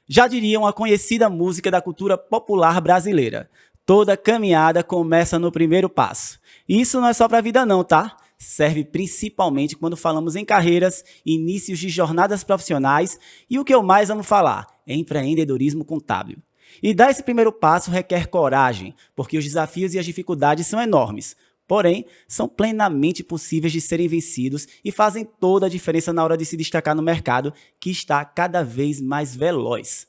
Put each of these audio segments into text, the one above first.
Já diria uma conhecida música da cultura popular brasileira: toda caminhada começa no primeiro passo. E isso não é só para a vida não, tá? Serve principalmente quando falamos em carreiras, inícios de jornadas profissionais e o que eu mais amo falar, empreendedorismo contábil. E dar esse primeiro passo requer coragem, porque os desafios e as dificuldades são enormes. Porém, são plenamente possíveis de serem vencidos e fazem toda a diferença na hora de se destacar no mercado, que está cada vez mais veloz.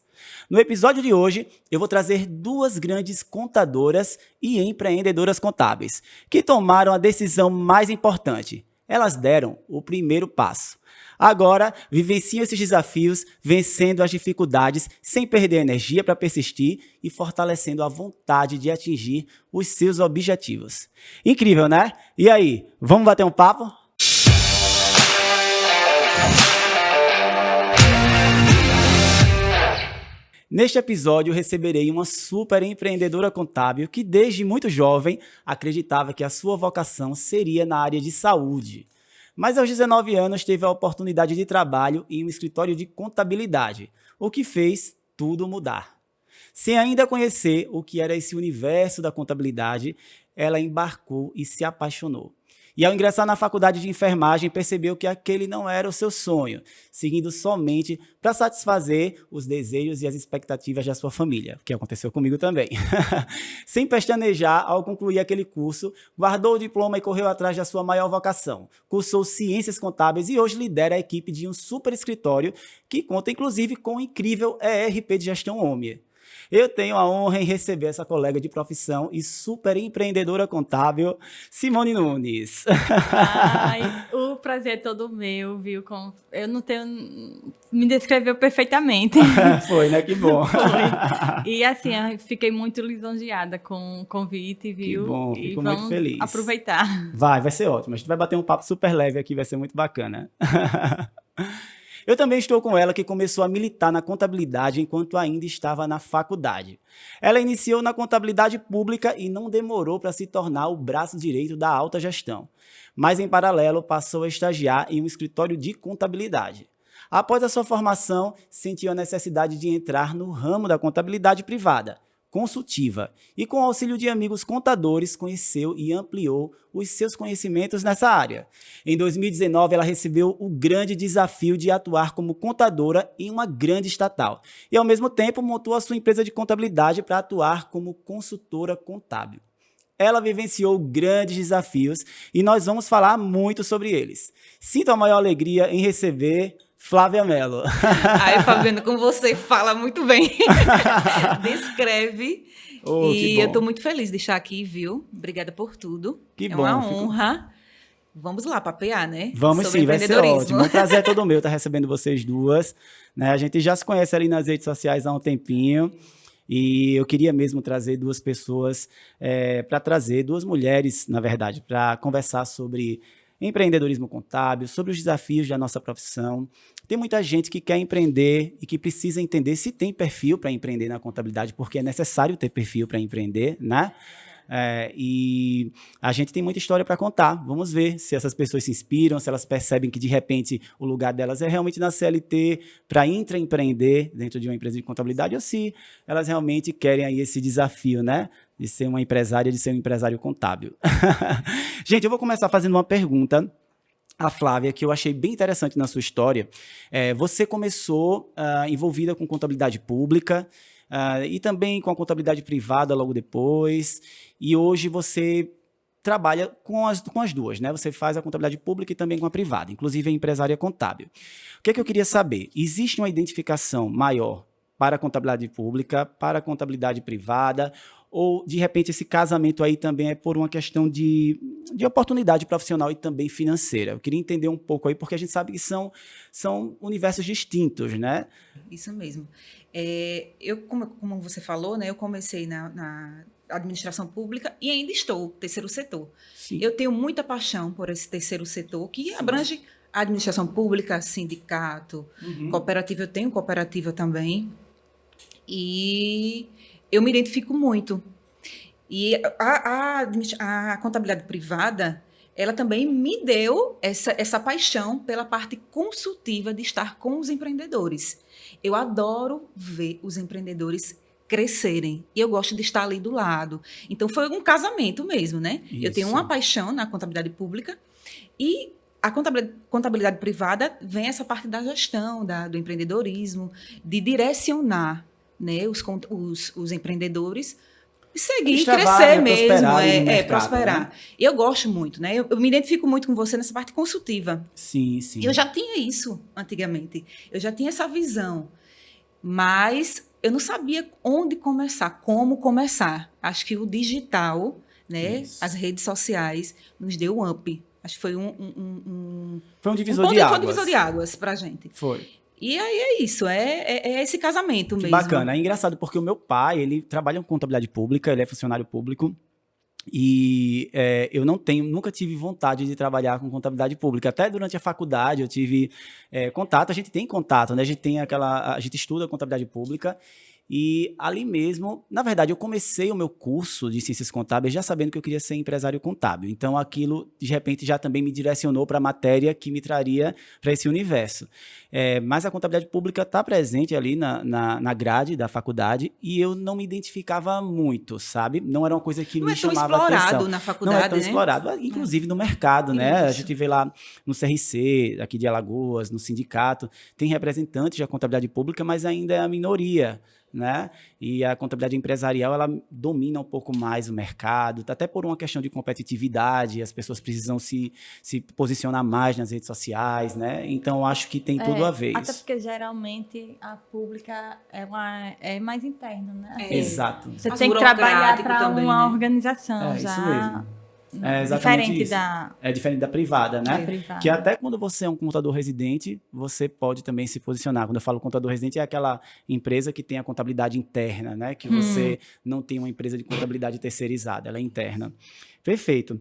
No episódio de hoje, eu vou trazer duas grandes contadoras e empreendedoras contábeis, que tomaram a decisão mais importante. Elas deram o primeiro passo. Agora, vivenciam esses desafios, vencendo as dificuldades, sem perder energia para persistir e fortalecendo a vontade de atingir os seus objetivos. Incrível, né? E aí, vamos bater um papo? Neste episódio, eu receberei uma super empreendedora contábil que, desde muito jovem, acreditava que a sua vocação seria na área de saúde. Mas aos 19 anos teve a oportunidade de trabalho em um escritório de contabilidade, o que fez tudo mudar. Sem ainda conhecer o que era esse universo da contabilidade, ela embarcou e se apaixonou. E ao ingressar na faculdade de enfermagem, percebeu que aquele não era o seu sonho, seguindo somente para satisfazer os desejos e as expectativas da sua família, o que aconteceu comigo também. Sem pestanejar, ao concluir aquele curso, guardou o diploma e correu atrás da sua maior vocação. Cursou Ciências Contábeis e hoje lidera a equipe de um super escritório que conta inclusive com o incrível ERP de gestão Omnia. Eu tenho a honra em receber essa colega de profissão e super empreendedora contábil, Simone Nunes. Ai, o prazer é todo meu, viu? Eu não tenho... Me descreveu perfeitamente. Foi, né? Que bom. Foi. E assim, eu fiquei muito lisonjeada com o convite, viu? Que bom, e fico vamos muito feliz. Aproveitar. Vai ser ótimo. A gente vai bater um papo super leve aqui, vai ser muito bacana. Eu também estou com ela, que começou a militar na contabilidade enquanto ainda estava na faculdade. Ela iniciou na contabilidade pública e não demorou para se tornar o braço direito da alta gestão. Mas, em paralelo, passou a estagiar em um escritório de contabilidade. Após a sua formação, sentiu a necessidade de entrar no ramo da contabilidade privada, consultiva, e com o auxílio de amigos contadores, conheceu e ampliou os seus conhecimentos nessa área. Em 2019, ela recebeu o grande desafio de atuar como contadora em uma grande estatal e, ao mesmo tempo, montou a sua empresa de contabilidade para atuar como consultora contábil. Ela vivenciou grandes desafios e nós vamos falar muito sobre eles. Sinto a maior alegria em receber Flávia Mello. Aí, Fabiano, como você fala muito bem, descreve. E eu estou muito feliz de estar aqui, viu? Obrigada por tudo. Que é bom. uma honra. Vamos lá, papear, né? Vamos sim, vai ser ótimo. Um prazer todo meu estar recebendo vocês duas. Né? A gente já se conhece ali nas redes sociais há um tempinho. E eu queria mesmo trazer duas pessoas, para trazer duas mulheres, na verdade, para conversar sobre empreendedorismo contábil, sobre os desafios da nossa profissão. Tem muita gente que quer empreender e que precisa entender se tem perfil para empreender na contabilidade, porque é necessário ter perfil para empreender, né? E a gente tem muita história para contar. Vamos ver se essas pessoas se inspiram, se elas percebem que, de repente, o lugar delas é realmente na CLT para intraempreender dentro de uma empresa de contabilidade ou se elas realmente querem aí esse desafio, né? De ser uma empresária, de ser um empresário contábil. Gente, eu vou começar fazendo uma pergunta a Flávia, que eu achei bem interessante na sua história. Você começou envolvida com contabilidade pública e também com a contabilidade privada logo depois, e hoje você trabalha com as duas, né? Você faz a contabilidade pública e também com a privada, inclusive a empresária contábil. O que é que eu queria saber? Existe uma identificação maior para a contabilidade pública, para a contabilidade privada, ou, de repente, esse casamento aí também é por uma questão de oportunidade profissional e também financeira? Eu queria entender um pouco aí, porque a gente sabe que são universos distintos, né? Isso mesmo. Como você falou, né, eu comecei na administração pública e ainda estou, terceiro setor. Sim. Eu tenho muita paixão por esse terceiro setor, que Sim. abrange a administração pública, sindicato, cooperativa. Eu tenho cooperativa também. E eu me identifico muito. E a contabilidade privada ela também me deu essa paixão pela parte consultiva de estar com os empreendedores. Eu adoro ver os empreendedores crescerem. E eu gosto de estar ali do lado. Então, foi um casamento mesmo, né? Isso. Eu tenho uma paixão na contabilidade pública e a contabilidade privada vem essa parte da gestão, do empreendedorismo, de direcionar, né, os empreendedores e seguir e crescer mesmo, prosperar. Né? E eu gosto muito, né? Eu me identifico muito com você nessa parte consultiva. Sim, sim. E eu já tinha isso antigamente. Eu já tinha essa visão. Mas eu não sabia onde começar, como começar. Acho que o digital, né, as redes sociais, nos deu um up. Acho que foi foi um divisor de águas. Foi um divisor de águas pra gente. Foi. E aí é isso, é esse casamento mesmo. Bacana, é engraçado porque o meu pai, ele trabalha com contabilidade pública, ele é funcionário público, e eu nunca tive vontade de trabalhar com contabilidade pública. Até durante a faculdade eu tive contato, a gente tem contato, né? A gente estuda contabilidade pública. E ali mesmo, na verdade, eu comecei o meu curso de ciências contábeis já sabendo que eu queria ser empresário contábil. Então, aquilo, de repente, já também me direcionou para a matéria que me traria para esse universo. Mas a contabilidade pública está presente ali na grade da faculdade e eu não me identificava muito, sabe? Não era uma coisa que me chamava atenção. Não é tão explorado na faculdade, Não é tão explorado, inclusive no mercado, né? A gente vê lá no CRC, aqui de Alagoas, no sindicato, tem representantes da contabilidade pública, mas ainda é a minoria, né? E a contabilidade empresarial, ela domina um pouco mais o mercado, até por uma questão de competitividade, as pessoas precisam se posicionar mais nas redes sociais, né? Então, acho que tem tudo a ver até isso. porque, geralmente, a pública é mais interna, né? Exato. Você tem que trabalhar para uma né? organização já... Isso mesmo. É diferente da privada, né? Privada. Que até quando você é um contador residente, você pode também se posicionar. Quando eu falo contador residente, é aquela empresa que tem a contabilidade interna, né? Que você não tem uma empresa de contabilidade terceirizada, ela é interna. Perfeito.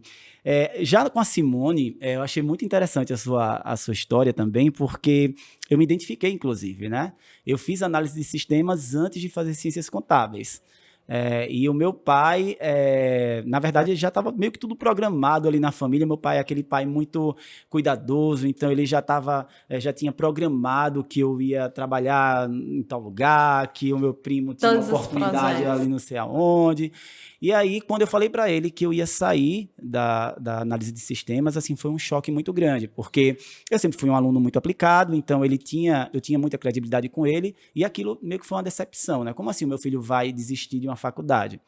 Já com a Simone, eu achei muito interessante a sua história também, porque eu me identifiquei, inclusive, né? Eu fiz análise de sistemas antes de fazer ciências contábeis. E o meu pai, na verdade, já estava meio que tudo programado ali na família. Meu pai é aquele pai muito cuidadoso, então ele já tinha programado que eu ia trabalhar em tal lugar, que o meu primo tinha uma oportunidade ali não sei aonde. E aí, quando eu falei para ele que eu ia sair da análise de sistemas, assim, foi um choque muito grande, porque eu sempre fui um aluno muito aplicado, então eu tinha muita credibilidade com ele, e aquilo meio que foi uma decepção, né? Como assim o meu filho vai desistir de uma faculdade?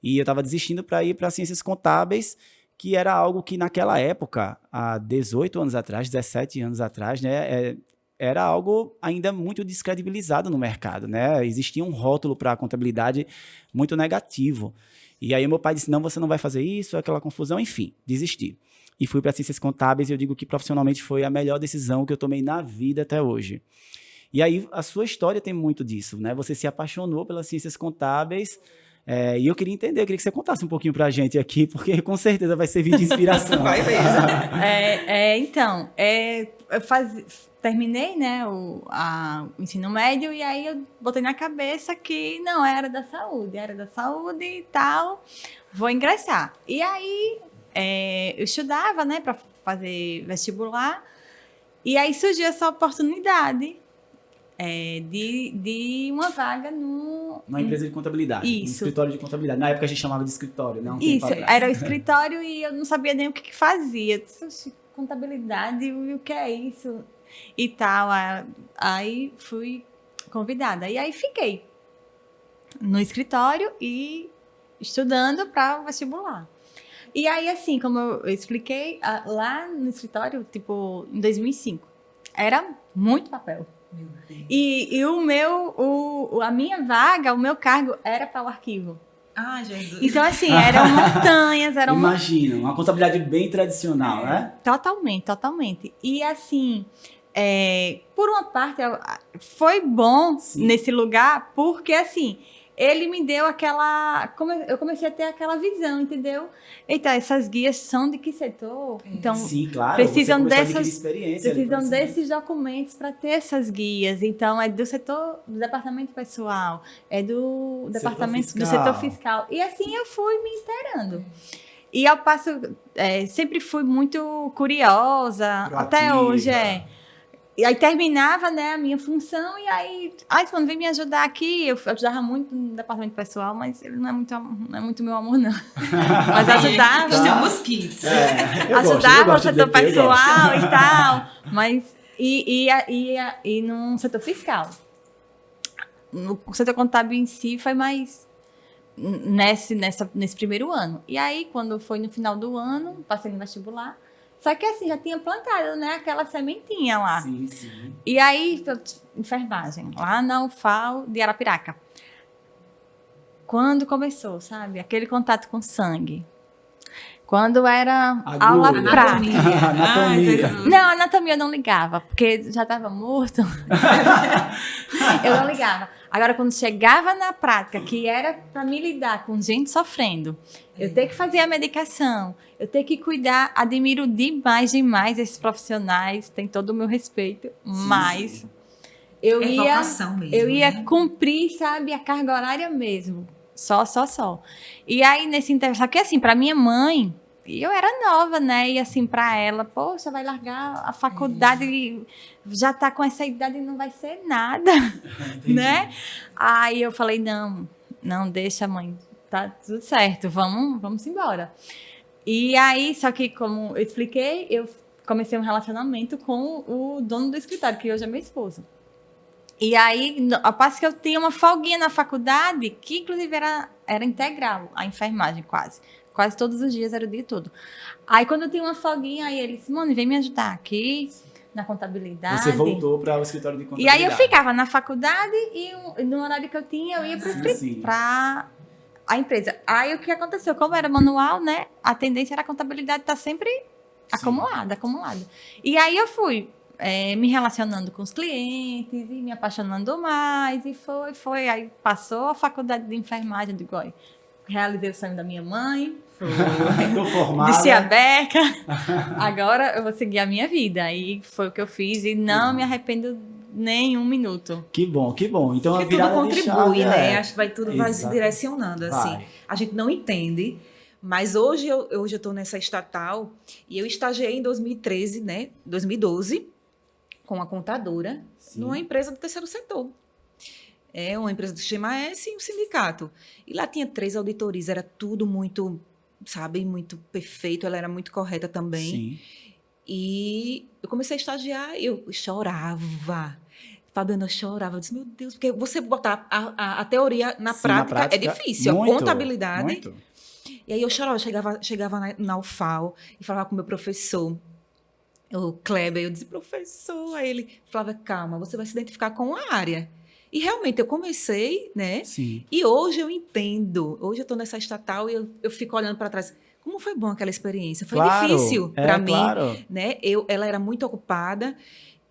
E eu estava desistindo para ir para ciências contábeis, que era algo que naquela época, há 18 anos atrás, 17 anos atrás, né, era algo ainda muito descredibilizado no mercado, né? Existia um rótulo para a contabilidade muito negativo. E aí meu pai disse, não, você não vai fazer isso, aquela confusão, enfim, desisti. E fui para ciências contábeis e eu digo que profissionalmente foi a melhor decisão que eu tomei na vida até hoje. E aí a sua história tem muito disso, né? Você se apaixonou pelas ciências contábeis e eu queria entender, eu queria que você contasse um pouquinho para a gente aqui, porque com certeza vai servir de inspiração. Vai mesmo. Então, eu terminei, né, o ensino médio, e aí eu botei na cabeça que não era da saúde e tal, vou ingressar. E aí eu estudava, né, para fazer vestibular, e aí surgiu essa oportunidade de uma vaga numa empresa de contabilidade, isso. Um escritório de contabilidade. Na época a gente chamava de escritório, não? Isso, era o escritório e eu não sabia nem o que fazia. Eu disse, contabilidade, e o que é isso? E tal. Aí fui convidada. E aí fiquei no escritório e estudando para vestibular. E aí, assim, como eu expliquei, lá no escritório, tipo, em 2005, era muito papel. E a minha vaga, o meu cargo era para o arquivo. Ah, Jesus. Então, assim, eram montanhas, Imagina, uma contabilidade bem tradicional, né? Totalmente. E, assim, por uma parte, foi bom nesse lugar, porque, assim, ele me deu eu comecei a ter aquela visão, entendeu? Eita, essas guias são de que setor? Então, sim, claro, precisam experiência desses documentos para ter essas guias. Então, é do departamento pessoal, é do departamento do setor fiscal. E assim eu fui me inteirando. E eu passo, sempre fui muito curiosa, até hoje E aí terminava, né, a minha função, e aí, quando vem me ajudar aqui, eu ajudava muito no departamento pessoal, mas ele não é muito meu amor, não. Mas ajudava. Estamos kits. Ajudava no setor pessoal e tal, mas e no setor fiscal. No setor contábil em si foi mais nesse primeiro ano. E aí, quando foi no final do ano, passei no vestibular. Só que assim, já tinha plantado, né? Aquela sementinha lá. Sim, sim. E aí, enfermagem, lá na UFAL de Arapiraca. Quando começou, sabe? Aquele contato com sangue. Quando era aula prática. Anatomia. Não, anatomia eu não ligava, porque já estava morto. Eu não ligava. Agora, quando chegava na prática, que era para me lidar com gente sofrendo, eu ter que fazer a medicação, eu ter que cuidar, admiro demais esses profissionais, tem todo o meu respeito, mas eu ia cumprir, sabe, a carga horária mesmo. Só. E aí, nesse intervalo, só que assim, para minha mãe, eu era nova, né? E assim, para ela, poxa, vai largar a faculdade, já tá com essa idade e não vai ser nada, né? Aí eu falei, não, deixa, mãe, tá tudo certo, vamos embora. E aí, só que como eu expliquei, eu comecei um relacionamento com o dono do escritório, que hoje é meu esposo. E aí, ao passo que eu tinha uma folguinha na faculdade, que inclusive era integral, a enfermagem quase. Quase todos os dias, era o dia todo. Aí, quando eu tinha uma folguinha, aí ele disse, Simone, vem me ajudar aqui na contabilidade. Você voltou para o escritório de contabilidade. E aí, eu ficava na faculdade e no horário que eu tinha, eu ia para a empresa. Aí, o que aconteceu? Como era manual, né? A tendência era a contabilidade estar sempre acumulada. E aí, eu fui me relacionando com os clientes e me apaixonando mais. E foi. Aí, passou a faculdade de enfermagem, eu digo, olha, realizei o sonho da minha mãe. Tô formada. Desci a beca. Agora eu vou seguir a minha vida. E foi o que eu fiz e não me arrependo nem um minuto. Que bom. Então porque a virada tudo contribui, de chave, né? Acho que tudo vai se direcionando, assim. A gente não entende, mas hoje eu estou nessa estatal e eu estagiei em 2013, né? 2012, com uma contadora, numa empresa do terceiro setor. É uma empresa do Sistema S e um sindicato. E lá tinha 3 auditorias, era tudo muito, sabe, muito perfeito, ela era muito correta também. Sim. E eu comecei a estagiar, eu chorava. Fabiana, eu chorava, eu disse, meu Deus, porque você botar a teoria na prática é difícil, muito, a contabilidade. Muito. E aí eu chorava, chegava na UFAL e falava com o meu professor, o Kleber, eu disse, professor, aí ele falava, calma, você vai se identificar com a área. E realmente eu comecei, né? Sim. E hoje eu entendo. Hoje eu estou nessa estatal e eu fico olhando para trás. Como foi bom aquela experiência? Foi difícil para mim, né? Ela era muito ocupada.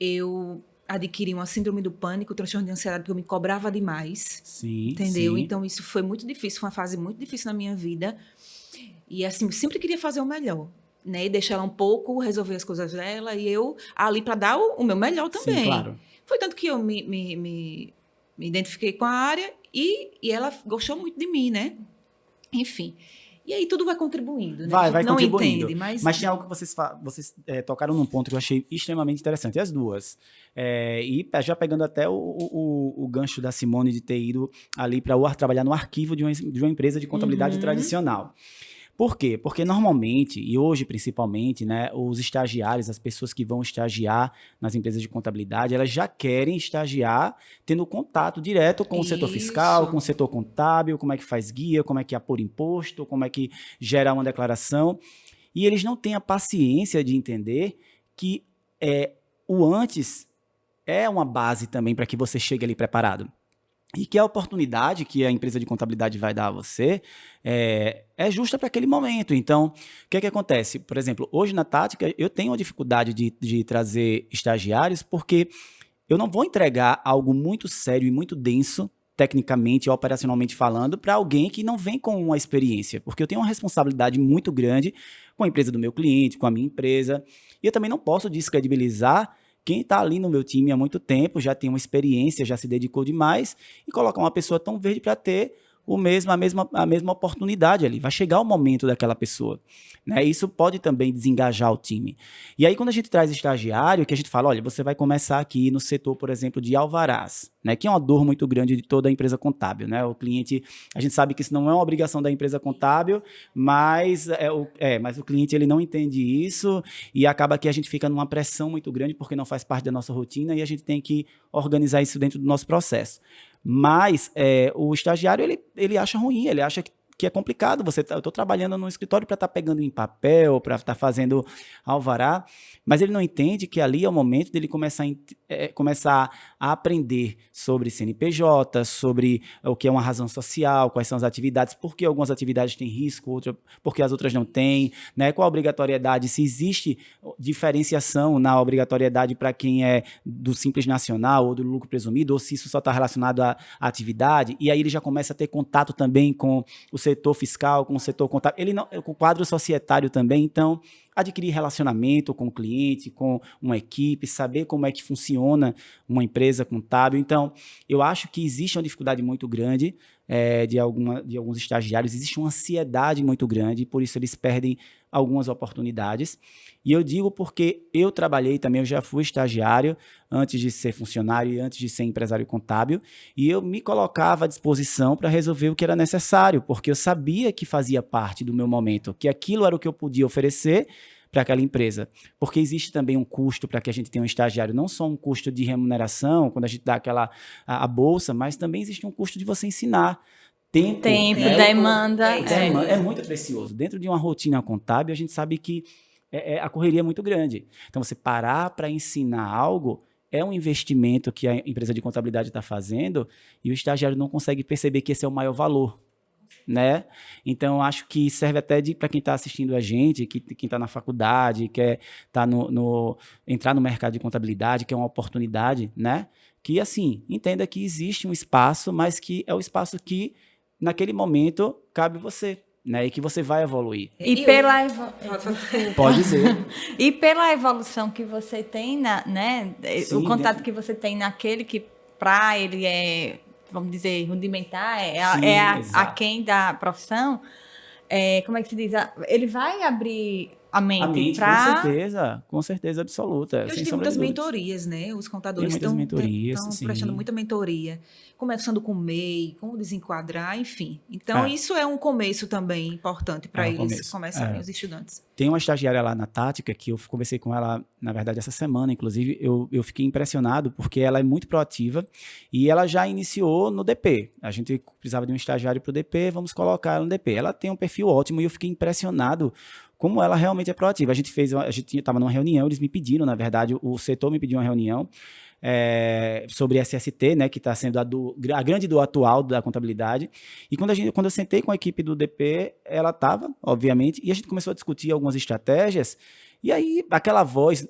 Eu adquiri uma síndrome do pânico, transtorno de ansiedade, porque eu me cobrava demais. Sim. Entendeu? Sim. Então isso foi muito difícil, foi uma fase muito difícil na minha vida. E assim, eu sempre queria fazer o melhor, né? E deixar ela um pouco, resolver as coisas dela e eu ali para dar o meu melhor também. Sim, claro. Foi tanto que eu me identifiquei com a área e ela gostou muito de mim, né? Enfim. E aí tudo vai contribuindo, né? Vai não contribuindo. Entende, mas tem algo que vocês tocaram num ponto que eu achei extremamente interessante. As duas. E já pegando até o gancho da Simone de ter ido ali para trabalhar no arquivo de uma empresa de contabilidade tradicional. Por quê? Porque normalmente, e hoje principalmente, né, os estagiários, as pessoas que vão estagiar nas empresas de contabilidade, elas já querem estagiar tendo contato direto com o setor fiscal, com o setor contábil, como é que faz guia, como é que apura imposto, como é que gera uma declaração. E eles não têm a paciência de entender que o antes é uma base também para que você chegue ali preparado. E que a oportunidade que a empresa de contabilidade vai dar a você é justa para aquele momento. Então, o que acontece? Por exemplo, hoje na Tática, eu tenho a dificuldade de trazer estagiários porque eu não vou entregar algo muito sério e muito denso, tecnicamente e operacionalmente falando, para alguém que não vem com uma experiência. Porque eu tenho uma responsabilidade muito grande com a empresa do meu cliente, com a minha empresa. E eu também não posso descredibilizar quem está ali no meu time há muito tempo, já tem uma experiência, já se dedicou demais, e colocar uma pessoa tão verde para ter a mesma oportunidade ali. Vai chegar o momento daquela pessoa. Né? Isso pode também desengajar o time. E aí, quando a gente traz estagiário, que a gente fala, olha, você vai começar aqui no setor, por exemplo, de alvarás, né? Que é uma dor muito grande de toda a empresa contábil. Né? O cliente, a gente sabe que isso não é uma obrigação da empresa contábil, mas o cliente ele não entende isso e acaba que a gente fica numa pressão muito grande porque não faz parte da nossa rotina e a gente tem que organizar isso dentro do nosso processo. Mas o estagiário, ele acha ruim, ele acha que é complicado. Eu estou trabalhando no escritório para estar pegando em papel, para estar fazendo alvará, mas ele não entende que ali é o momento dele começar a aprender sobre CNPJ, sobre o que é uma razão social, quais são as atividades, por que algumas atividades têm risco, porque as outras não têm, né? Qual a obrigatoriedade, se existe diferenciação na obrigatoriedade para quem é do Simples Nacional ou do lucro presumido, ou se isso só está relacionado à atividade, e aí ele já começa a ter contato também com o setor fiscal, com o setor contábil, com o quadro societário também. Então, adquirir relacionamento com o cliente, com uma equipe, saber como é que funciona uma empresa contábil. Então, eu acho que existe uma dificuldade muito grande de alguns estagiários, existe uma ansiedade muito grande, por isso eles perdem algumas oportunidades. E eu digo porque eu trabalhei também, eu já fui estagiário antes de ser funcionário e antes de ser empresário contábil, e eu me colocava à disposição para resolver o que era necessário, porque eu sabia que fazia parte do meu momento, que aquilo era o que eu podia oferecer para aquela empresa. Porque existe também um custo para que a gente tenha um estagiário, não só um custo de remuneração, quando a gente dá a bolsa, mas também existe um custo de você ensinar. Tempo, demanda. É muito precioso. Dentro de uma rotina contábil, a gente sabe que a correria é muito grande. Então, você parar para ensinar algo é um investimento que a empresa de contabilidade está fazendo e o estagiário não consegue perceber que esse é o maior valor. Né? Então, acho que serve até para quem está assistindo a gente, quem está na faculdade, quer entrar no mercado de contabilidade, que é uma oportunidade, né? Que, assim, entenda que existe um espaço, mas que é o espaço que, naquele momento, cabe você, né? E que você vai evoluir. Pode dizer. E pela evolução que você tem, né? Sim, o contato que você tem naquele que, para ele, vamos dizer, rudimentar, aquém da profissão, como é que se diz? Ele vai abrir a mente para... Com certeza absoluta. Hoje tem muitas mentorias, né? Os contadores estão prestando muita mentoria, começando com MEI, como desenquadrar, enfim. Então, isso é um começo também importante para eles começarem, os estudantes. Tem uma estagiária lá na Tática, que eu conversei com ela, na verdade, essa semana, inclusive, eu fiquei impressionado, porque ela é muito proativa e ela já iniciou no DP. A gente precisava de um estagiário para o DP, vamos colocar ela no DP. Ela tem um perfil ótimo e eu fiquei impressionado como ela realmente é proativa. A gente estava numa reunião, eles me pediram, na verdade, o setor me pediu uma reunião sobre SST, né, que está sendo a grande dor atual da contabilidade. E quando eu sentei com a equipe do DP, ela estava, obviamente, e a gente começou a discutir algumas estratégias. E aí, aquela voz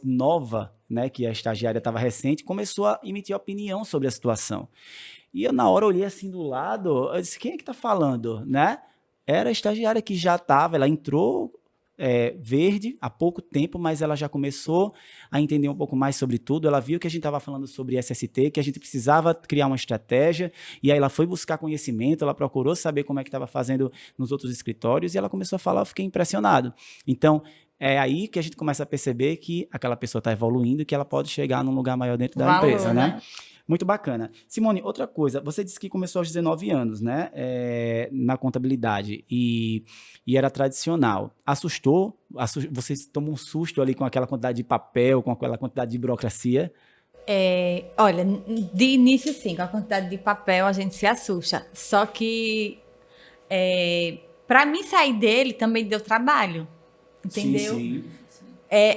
nova, né, que a estagiária estava recente, começou a emitir opinião sobre a situação. E eu, na hora, olhei assim do lado, eu disse, quem é que está falando, né? Era a estagiária que já estava, ela entrou verde há pouco tempo, mas ela já começou a entender um pouco mais sobre tudo. Ela viu que a gente estava falando sobre SST, que a gente precisava criar uma estratégia, e aí ela foi buscar conhecimento, ela procurou saber como é que estava fazendo nos outros escritórios, e ela começou a falar, eu fiquei impressionado. Então, é aí que a gente começa a perceber que aquela pessoa está evoluindo e que ela pode chegar num lugar maior dentro da empresa, né? Muito bacana. Simone, outra coisa, você disse que começou aos 19 anos, né, na contabilidade e era tradicional. Assustou? Você tomou um susto ali com aquela quantidade de papel, com aquela quantidade de burocracia? Olha, de início sim, com a quantidade de papel a gente se assusta. Só que para mim sair dele também deu trabalho, entendeu? Sim.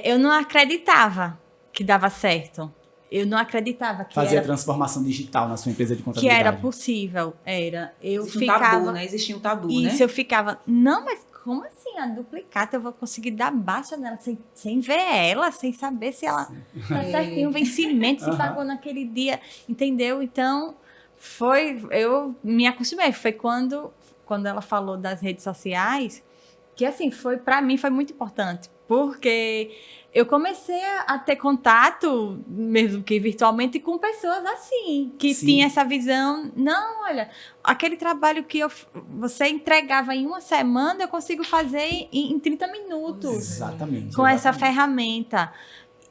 Eu não acreditava que dava certo. Eu não acreditava que fazia transformação digital na sua empresa de contabilidade. Que era possível, Existia um tabu, né? Existia um tabu, né? Isso, eu ficava, não, mas como assim, a duplicata eu vou conseguir dar baixa nela sem ver ela, sem saber se ela tá certinho, o vencimento, se pagou naquele dia, entendeu? Então, eu me acostumei, foi quando ela falou das redes sociais, que assim, para mim foi muito importante, Porque eu comecei a ter contato, mesmo que virtualmente, com pessoas assim, que Sim. tinham essa visão. Não, olha, aquele trabalho que você entregava em uma semana, eu consigo fazer em 30 minutos Exatamente. com essa exatamente. ferramenta.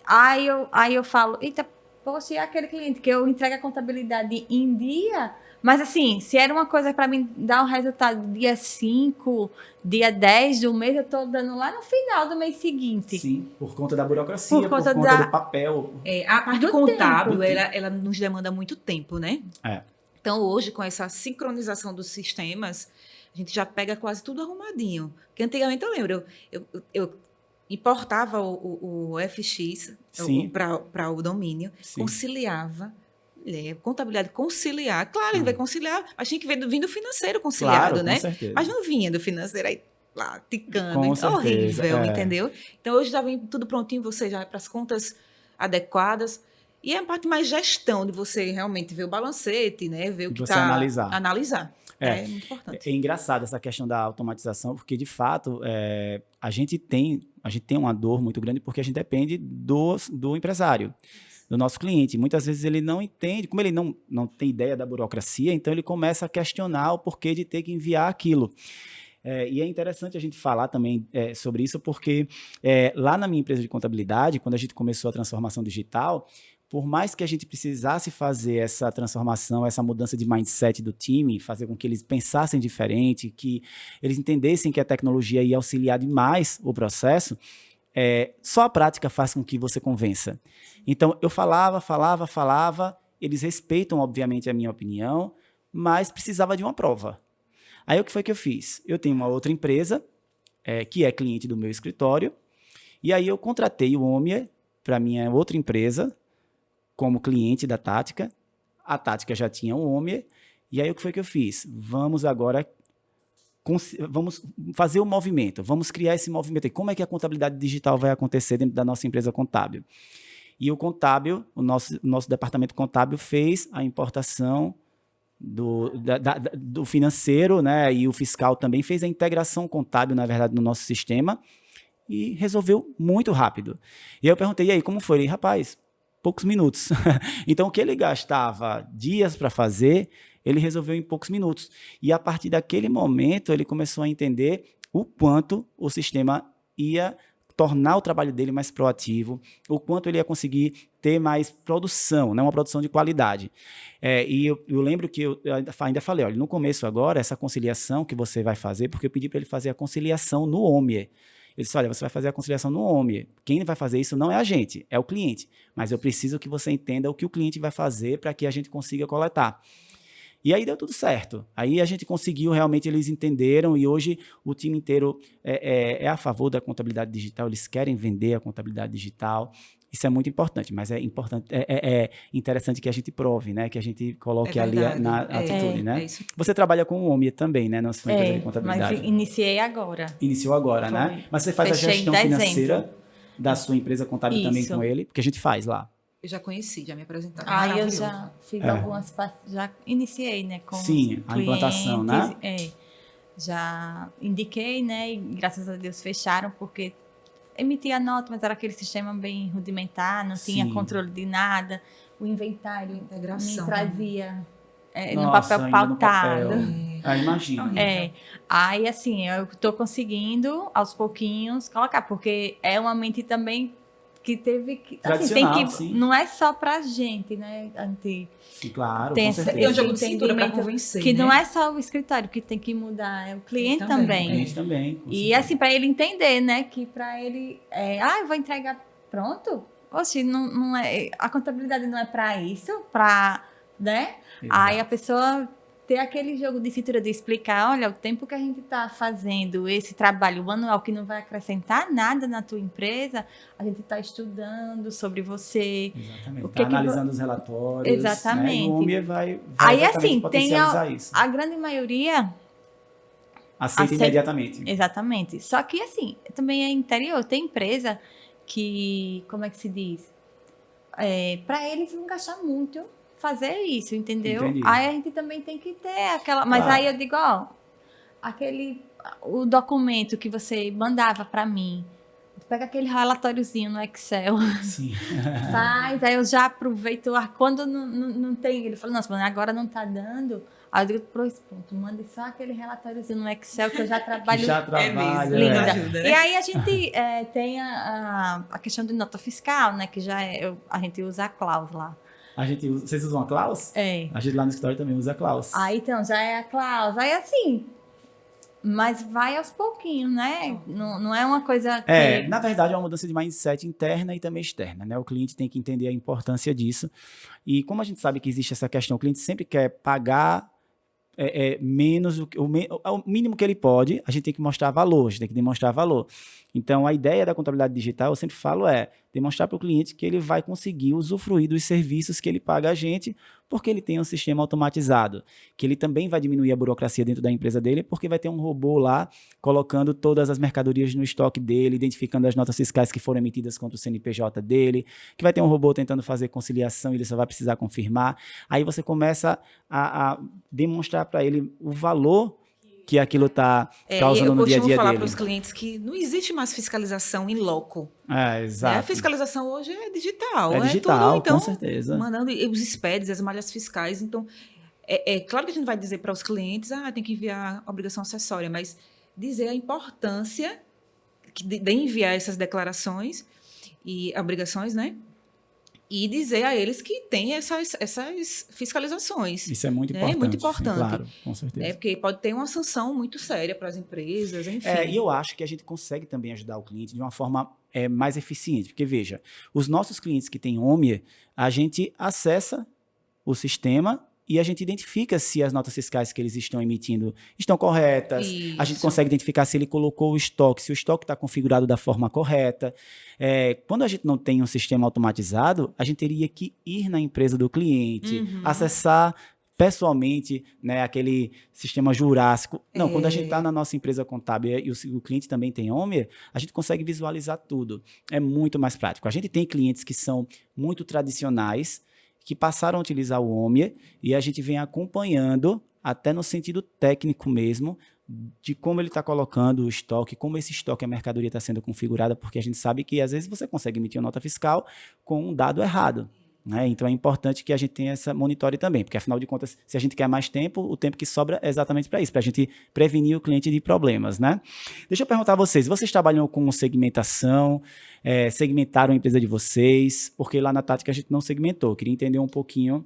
Aí eu falo, eita, poxa, e aquele cliente que eu entrego a contabilidade em dia, mas assim, se era uma coisa para mim dar o resultado dia 5, dia 10 do mês, eu tô dando lá no final do mês seguinte. Sim, por conta da burocracia, Por conta do papel. A parte Do contábil, tempo. ela nos demanda muito tempo, né? É. Então, hoje, com essa sincronização dos sistemas, a gente já pega quase tudo arrumadinho. Porque antigamente, eu lembro, eu importava o FX Sim. para o domínio, Sim. conciliava, contabilidade conciliar. Claro, a gente vai conciliar, mas tinha que vir do financeiro conciliado, Claro, né? com certeza. Mas não vinha do financeiro aí lá, ticando. Com Então, certeza, horrível, é. entendeu? Então, hoje já vem tudo prontinho, você já vai para as contas adequadas. E é a parte mais gestão, de você realmente ver o balancete, né? Ver o E que você está... analisar. É muito importante. É engraçado essa questão da automatização, porque, de fato, a gente tem uma dor muito grande porque a gente depende do empresário, do nosso cliente. Muitas vezes ele não entende, como ele não tem ideia da burocracia, então ele começa a questionar o porquê de ter que enviar aquilo. E é interessante a gente falar também sobre isso, porque lá na minha empresa de contabilidade, quando a gente começou a transformação digital, por mais que a gente precisasse fazer essa transformação, essa mudança de mindset do time, fazer com que eles pensassem diferente, que eles entendessem que a tecnologia ia auxiliar demais o processo, só a prática faz com que você convença. Então, eu falava, eles respeitam, obviamente, a minha opinião, mas precisava de uma prova. Aí, o que foi que eu fiz? Eu tenho uma outra empresa, que é cliente do meu escritório, e aí eu contratei o Omia para minha outra empresa, como cliente da Tática. A Tática já tinha o Omia, e aí o que foi que eu fiz? Vamos agora vamos fazer o movimento, vamos criar esse movimento. E como é que a contabilidade digital vai acontecer dentro da nossa empresa contábil? E o contábil, o nosso departamento contábil fez a importação do financeiro, né? E o fiscal também fez a integração contábil, na verdade, no nosso sistema, e resolveu muito rápido. E aí eu perguntei, e aí, como foi? Ele, rapaz, poucos minutos. Então, o que ele gastava dias para fazer, ele resolveu em poucos minutos. E a partir daquele momento, ele começou a entender o quanto o sistema ia tornar o trabalho dele mais proativo, o quanto ele ia conseguir ter mais produção, né? Uma produção de qualidade. E eu lembro que eu ainda falei, olha, no começo agora, essa conciliação que você vai fazer, porque eu pedi para ele fazer a conciliação no Omia. Eu disse, olha, você vai fazer a conciliação no Omia. Quem vai fazer isso não é a gente, é o cliente. Mas eu preciso que você entenda o que o cliente vai fazer para que a gente consiga coletar. E aí deu tudo certo. Aí a gente conseguiu, realmente eles entenderam, e hoje o time inteiro é a favor da contabilidade digital, eles querem vender a contabilidade digital. Isso é muito importante, mas é interessante que a gente prove, né? Que a gente coloque ali na atitude, né? Isso. Você trabalha com o Omia também, né? Na sua empresa de contabilidade. Mas iniciei agora. Iniciou agora, Foi. né? Mas você faz Fechei a gestão em dezembro. financeira da sua empresa contábil também Isso. com ele? Porque a gente faz lá. Eu já conheci, já me apresentaram. Aí eu Maravilhoso. já fiz algumas, já iniciei, né? Com Sim, os a implantação, né? Já indiquei, né? E graças a Deus fecharam, porque emitia nota, mas era aquele sistema bem rudimentar, não tinha Sim. controle de nada. O inventário Integração, me trazia no Nossa, papel ainda no pautado. papel. Imagina. Aí, assim, eu tô conseguindo, aos pouquinhos, colocar, porque é uma mente também que teve que... Assim, tem que Sim. não é só pra gente, né? A gente Sim, claro, tem com esse certeza. É um jogo de cintura para entendimento convencer, que né? não é só o escritório que tem que mudar, é o cliente O também. cliente também. com E certeza. assim, para ele entender, né? Que para ele, eu vou entregar pronto? Oxe, não é, a contabilidade não é para isso, né? Exato. Aí a pessoa ter aquele jogo de cintura de explicar, olha, o tempo que a gente está fazendo esse trabalho manual que não vai acrescentar nada na tua empresa, a gente está estudando sobre você. Exatamente. O que Analisando os relatórios. Exatamente. Né? E o Omia vai Aí, exatamente assim, tem potencializar isso. a grande maioria... Aceita imediatamente. Exatamente. Só que, assim, também é interior. Tem empresa que, como é que se diz? Para eles não gastar muito fazer isso, entendeu? Entendi. Aí a gente também tem que ter aquela... Mas Claro. aí eu digo, ó, o documento que você mandava para mim, pega aquele relatóriozinho no Excel, Sim. faz, aí eu já aproveito, quando não tem, ele fala, nossa, mas agora não tá dando, aí eu digo, pronto, manda só aquele relatóriozinho no Excel que eu já trabalho. Que já trabalha. Linda. Ajuda, né? E aí a gente tem a questão de nota fiscal, né, que já a gente usa a cláusula. Vocês usam a Klaus? É. A gente lá no escritório também usa a Klaus. Aí então já é a cláusula, aí assim, mas vai aos pouquinhos, né? Não é uma coisa que... Na verdade, é uma mudança de mindset interna e também externa, né? O cliente tem que entender a importância disso. E como a gente sabe que existe essa questão, o cliente sempre quer pagar menos, o mínimo que ele pode, a gente tem que mostrar valor, a gente tem que demonstrar valor. Então, a ideia da contabilidade digital, eu sempre falo, demonstrar para o cliente que ele vai conseguir usufruir dos serviços que ele paga a gente, porque ele tem um sistema automatizado, que ele também vai diminuir a burocracia dentro da empresa dele, porque vai ter um robô lá colocando todas as mercadorias no estoque dele, identificando as notas fiscais que foram emitidas contra o CNPJ dele, que vai ter um robô tentando fazer conciliação e ele só vai precisar confirmar. Aí você começa a demonstrar para ele o valor que aquilo está causando no dia a dia dele. Eu costumo falar para os clientes que não existe mais fiscalização em loco. Exato. A fiscalização hoje é digital. É digital, tudo, então, com certeza. mandando os SPEDs, as malhas fiscais. Então, claro que a gente vai dizer para os clientes, tem que enviar a obrigação acessória, mas dizer a importância de enviar essas declarações e obrigações, né? E dizer a eles que tem essas fiscalizações. Isso é muito importante. É muito importante. Claro, com certeza. Porque pode ter uma sanção muito séria para as empresas, enfim. E eu acho que a gente consegue também ajudar o cliente de uma forma mais eficiente. Porque, veja, os nossos clientes que têm OMIA, a gente acessa o sistema e a gente identifica se as notas fiscais que eles estão emitindo estão corretas. Isso. A gente consegue identificar se ele colocou o estoque, se o estoque está configurado da forma correta. Quando a gente não tem um sistema automatizado, a gente teria que ir na empresa do cliente, acessar pessoalmente, né, aquele sistema jurássico. Não, quando a gente está na nossa empresa contábil e o cliente também tem OMIA, a gente consegue visualizar tudo. É muito mais prático. A gente tem clientes que são muito tradicionais, que passaram a utilizar o OMIA e a gente vem acompanhando, até no sentido técnico mesmo, de como ele está colocando o estoque, como esse estoque, a mercadoria está sendo configurada, porque a gente sabe que às vezes você consegue emitir uma nota fiscal com um dado errado. Né? Então é importante que a gente tenha essa monitoring também, porque afinal de contas, se a gente quer mais tempo, o tempo que sobra é exatamente para isso, para a gente prevenir o cliente de problemas. Né? Deixa eu perguntar a vocês trabalham com segmentação, segmentaram a empresa de vocês? Porque lá na Tática a gente não segmentou, eu queria entender um pouquinho.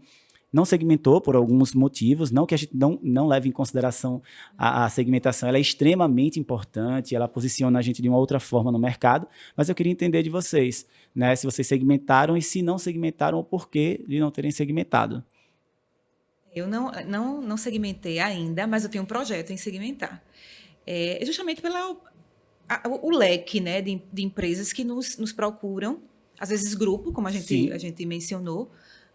Não segmentou por alguns motivos, não que a gente não leve em consideração a segmentação, ela é extremamente importante, ela posiciona a gente de uma outra forma no mercado, mas eu queria entender de vocês, né, se vocês segmentaram e se não segmentaram, o porquê de não terem segmentado. Eu não segmentei ainda, mas eu tenho um projeto em segmentar. Justamente pelo leque, né, de empresas que nos procuram, às vezes grupo, como a gente mencionou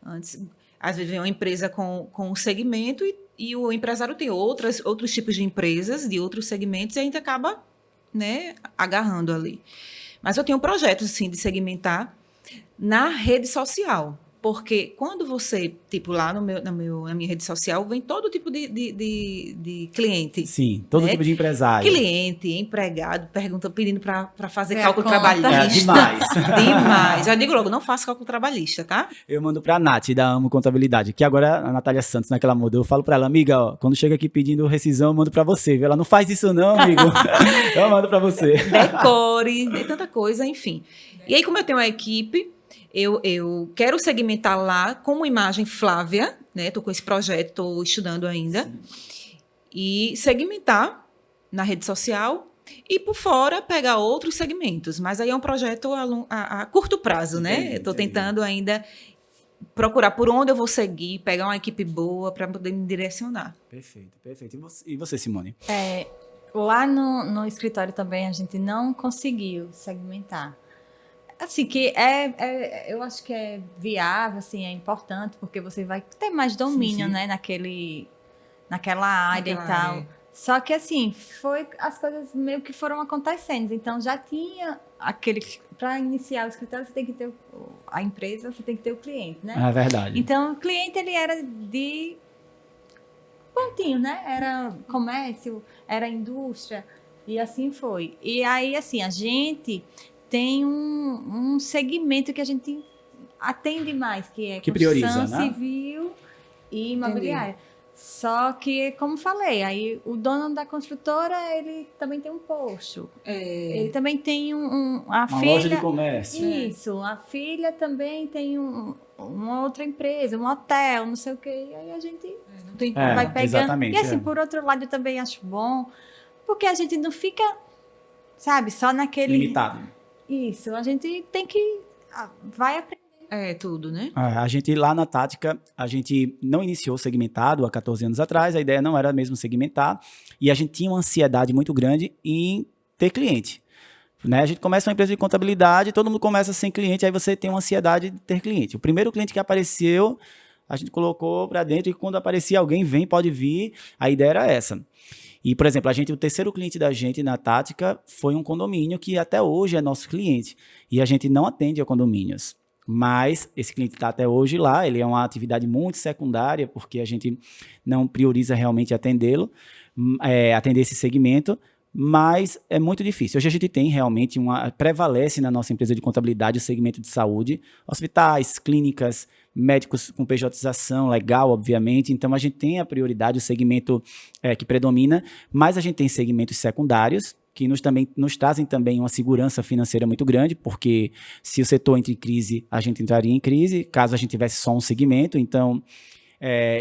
antes. Às vezes vem uma empresa com um segmento e o empresário tem outros tipos de empresas, de outros segmentos, e a gente acaba, né, agarrando ali. Mas eu tenho um projeto, sim, de segmentar na rede social. Porque quando você, tipo, lá na minha rede social, vem todo tipo de cliente. Sim, todo tipo de empresário. Cliente, empregado, pedindo para fazer cálculo trabalhista. Demais. Demais. Já digo logo, não faço cálculo trabalhista, tá? Eu mando pra Nath, da Amo Contabilidade, que agora a Natália Santos, né, que ela mudou, eu falo pra ela, amiga, ó, quando chega aqui pedindo rescisão, eu mando pra você, viu? Ela não faz isso não, amigo. Eu mando pra você. Decore, tanta coisa, enfim. E aí, como eu tenho uma equipe, eu quero segmentar lá como imagem Flávia, né? Estou com esse projeto, estou estudando ainda. Sim. E segmentar na rede social e por fora pegar outros segmentos. Mas aí é um projeto a curto prazo, né? Estou tentando ainda procurar por onde eu vou seguir, pegar uma equipe boa para poder me direcionar. Perfeito. E você, Simone? Lá no escritório também a gente não conseguiu segmentar. Assim, que eu acho que é viável, assim, é importante, porque você vai ter mais domínio, sim. Né, naquela área e tal. Só que, assim, as coisas meio que foram acontecendo. Então, já tinha para iniciar o escritório, você tem que ter a empresa, você tem que ter o cliente, né? É verdade. Então, o cliente, ele era de pontinho, né? Era comércio, era indústria, e assim foi. E aí, assim, a gente tem um segmento que a gente atende mais, que é que prioriza, construção né? civil e imobiliária. Só que, como falei, aí o dono da construtora, ele também tem um posto. Ele também tem a Uma filha... loja de comércio. Isso, a filha também tem uma outra empresa, um hotel, não sei o quê. E aí a gente Não tem vai pegando. exatamente, E assim, por outro lado, eu também acho bom, porque a gente não fica, sabe, só naquele... Limitado. Isso, a gente tem que... vai aprender. tudo, né? A gente lá na Tática, a gente não iniciou segmentado há 14 anos atrás, a ideia não era mesmo segmentar, e a gente tinha uma ansiedade muito grande em ter cliente. Né? A gente começa uma empresa de contabilidade, todo mundo começa sem cliente, aí você tem uma ansiedade de ter cliente. O primeiro cliente que apareceu, a gente colocou para dentro, e quando aparecia alguém, vem, pode vir, a ideia era essa. E, por exemplo, o terceiro cliente da gente na Tática foi um condomínio que até hoje é nosso cliente, e a gente não atende a condomínios. Mas esse cliente está até hoje lá, ele é uma atividade muito secundária, porque a gente não prioriza realmente atendê-lo, atender esse segmento, mas é muito difícil. Hoje a gente tem realmente prevalece na nossa empresa de contabilidade o segmento de saúde, hospitais, clínicas, médicos com pejotização legal, obviamente, então a gente tem a prioridade, o segmento que predomina, mas a gente tem segmentos secundários, que nos trazem também uma segurança financeira muito grande, porque se o setor entra em crise, a gente entraria em crise, caso a gente tivesse só um segmento, então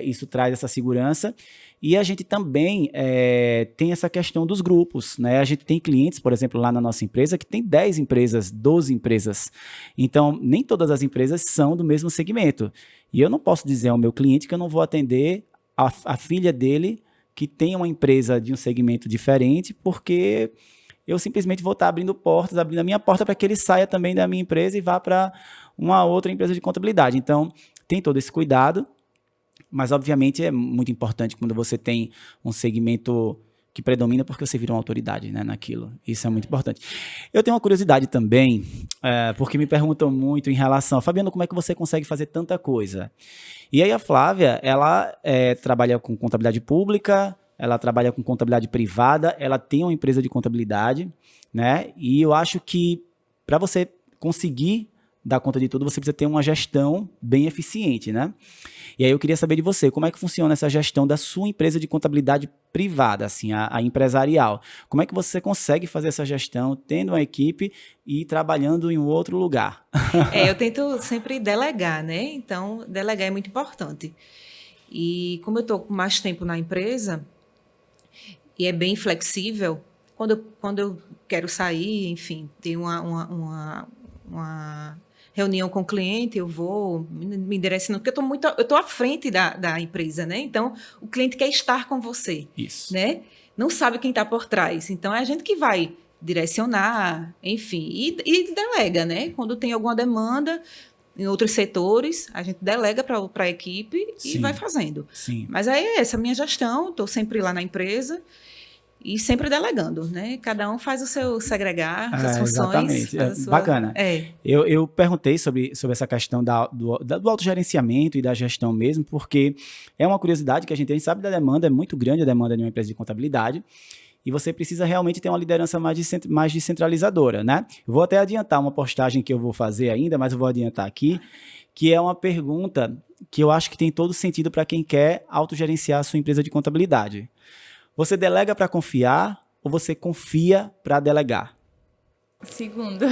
isso traz essa segurança. E a gente também tem essa questão dos grupos, né? A gente tem clientes, por exemplo, lá na nossa empresa, que tem 10 empresas, 12 empresas. Então, nem todas as empresas são do mesmo segmento. E eu não posso dizer ao meu cliente que eu não vou atender a filha dele, que tem uma empresa de um segmento diferente, porque eu simplesmente vou estar abrindo a minha porta para que ele saia também da minha empresa e vá para uma outra empresa de contabilidade. Então, tem todo esse cuidado, mas obviamente é muito importante quando você tem um segmento que predomina, porque você vira uma autoridade, né, naquilo. Isso é muito importante. Eu tenho uma curiosidade também, porque me perguntam muito em relação... Fabiano, como é que você consegue fazer tanta coisa? E aí a Flávia, ela trabalha com contabilidade pública, ela trabalha com contabilidade privada, ela tem uma empresa de contabilidade, né? E eu acho que para você conseguir dar conta de tudo, você precisa ter uma gestão bem eficiente, né? E aí eu queria saber de você, como é que funciona essa gestão da sua empresa de contabilidade privada, assim, a empresarial? Como é que você consegue fazer essa gestão tendo uma equipe e trabalhando em um outro lugar? Eu tento sempre delegar, né? Então, delegar é muito importante. E como eu estou com mais tempo na empresa, e é bem flexível, quando eu quero sair, enfim, ter uma reunião com o cliente, eu vou me direcionando, porque eu estou à frente da empresa, né? Então, o cliente quer estar com você. Isso. Né? Não sabe quem está por trás. Então, é a gente que vai direcionar, enfim, e delega, né? Quando tem alguma demanda em outros setores, a gente delega para a equipe e vai fazendo. Sim. Mas aí é essa minha gestão, estou sempre lá na empresa, e sempre delegando, né? Cada um faz o seu segregar, as funções. Exatamente. Bacana. Eu perguntei sobre essa questão do autogerenciamento e da gestão mesmo, porque é uma curiosidade que a gente sabe da demanda, é muito grande a demanda de uma empresa de contabilidade, e você precisa realmente ter uma liderança mais descentralizadora, né? Eu vou até adiantar uma postagem que eu vou fazer ainda, mas eu vou adiantar aqui, que é uma pergunta que eu acho que tem todo sentido para quem quer autogerenciar a sua empresa de contabilidade. Você delega para confiar ou você confia para delegar? Segundo.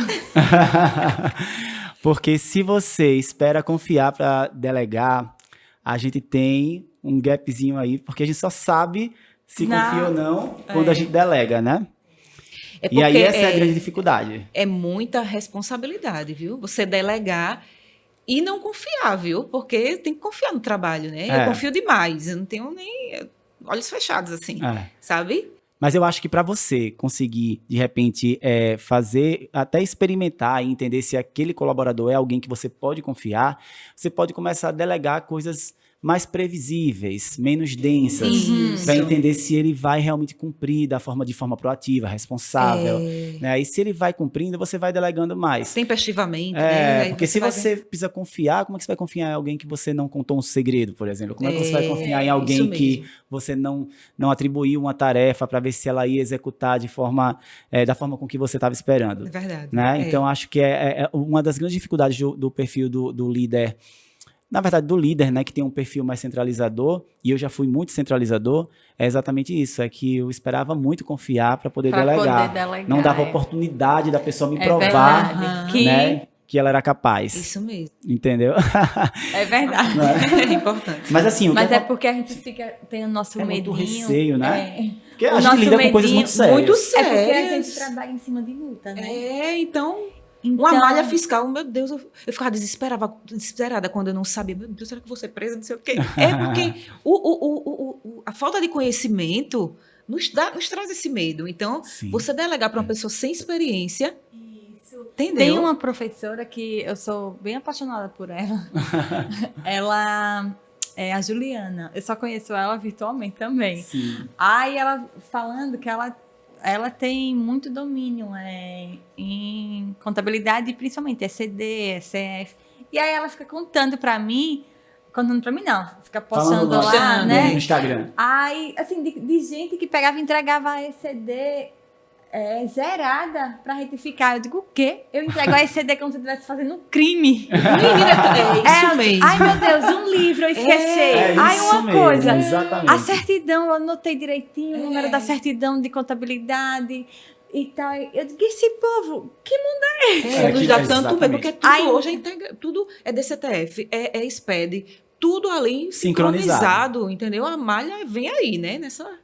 Porque se você espera confiar para delegar, a gente tem um gapzinho aí, porque a gente só sabe se confia ou não quando a gente delega, né? E aí essa é a grande dificuldade. É muita responsabilidade, viu? Você delegar e não confiar, viu? Porque tem que confiar no trabalho, né? Eu confio demais, eu não tenho nem... olhos fechados, assim, sabe? Mas eu acho que para você conseguir, de repente, fazer, até experimentar e entender se aquele colaborador é alguém que você pode confiar, você pode começar a delegar coisas mais previsíveis, menos densas, Isso. para entender se ele vai realmente cumprir de forma proativa, responsável. Né? E se ele vai cumprindo, você vai delegando mais. Tempestivamente, né? Aí Porque se vai você precisa confiar, como é que você vai confiar em alguém que você não contou um segredo, por exemplo? Como é que você vai confiar em isso alguém que mesmo. você não atribuiu uma tarefa para ver se ela ia executar da forma com que você estava esperando? É verdade. Né? Então, acho que é uma das grandes dificuldades do perfil do líder, na verdade, do líder, né, que tem um perfil mais centralizador, e eu já fui muito centralizador, é exatamente isso, é que eu esperava muito confiar para poder delegar. Não dava oportunidade da pessoa me provar, verdade, né, que ela era capaz. Isso mesmo. Entendeu? É verdade. É importante. Mas assim, Mas é porque a gente tem o nosso muito medinho. receio, né? Porque O a gente nosso lida com coisas muito sérias. Muito É porque a sérias. gente trabalha em cima de multa, né? Então... Então, Uma malha fiscal, meu Deus, eu ficava desesperada quando eu não sabia. Meu Deus, será que eu vou ser presa? Não sei o quê. É porque a falta de conhecimento nos traz esse medo. Então, Sim. você delegar para uma pessoa sem experiência, Isso. entendeu? Tem uma professora que eu sou bem apaixonada por ela. Ela é a Juliana. Eu só conheço ela virtualmente também. Sim. Aí ela falando que ela tem muito domínio em contabilidade, principalmente ECD, ECF. E aí ela fica contando pra mim não, fica postando lá, né? No Instagram. Aí, assim, de gente que pegava e entregava a ECD zerada pra retificar. Eu digo, o quê? Eu entrego a ECD como se eu estivesse fazendo um crime. Menina, isso mesmo. Ai, meu Deus, um livro, eu esqueci. Ai, isso uma mesmo, coisa. exatamente. A certidão, eu anotei direitinho o número da certidão de contabilidade e tal. Eu digo, esse povo, que mundo é esse? Nos dá tanto medo, porque tudo Aí, hoje tudo é DCTF, é SPED, tudo ali Sincronizado, entendeu? A malha vem aí, né? Nessa...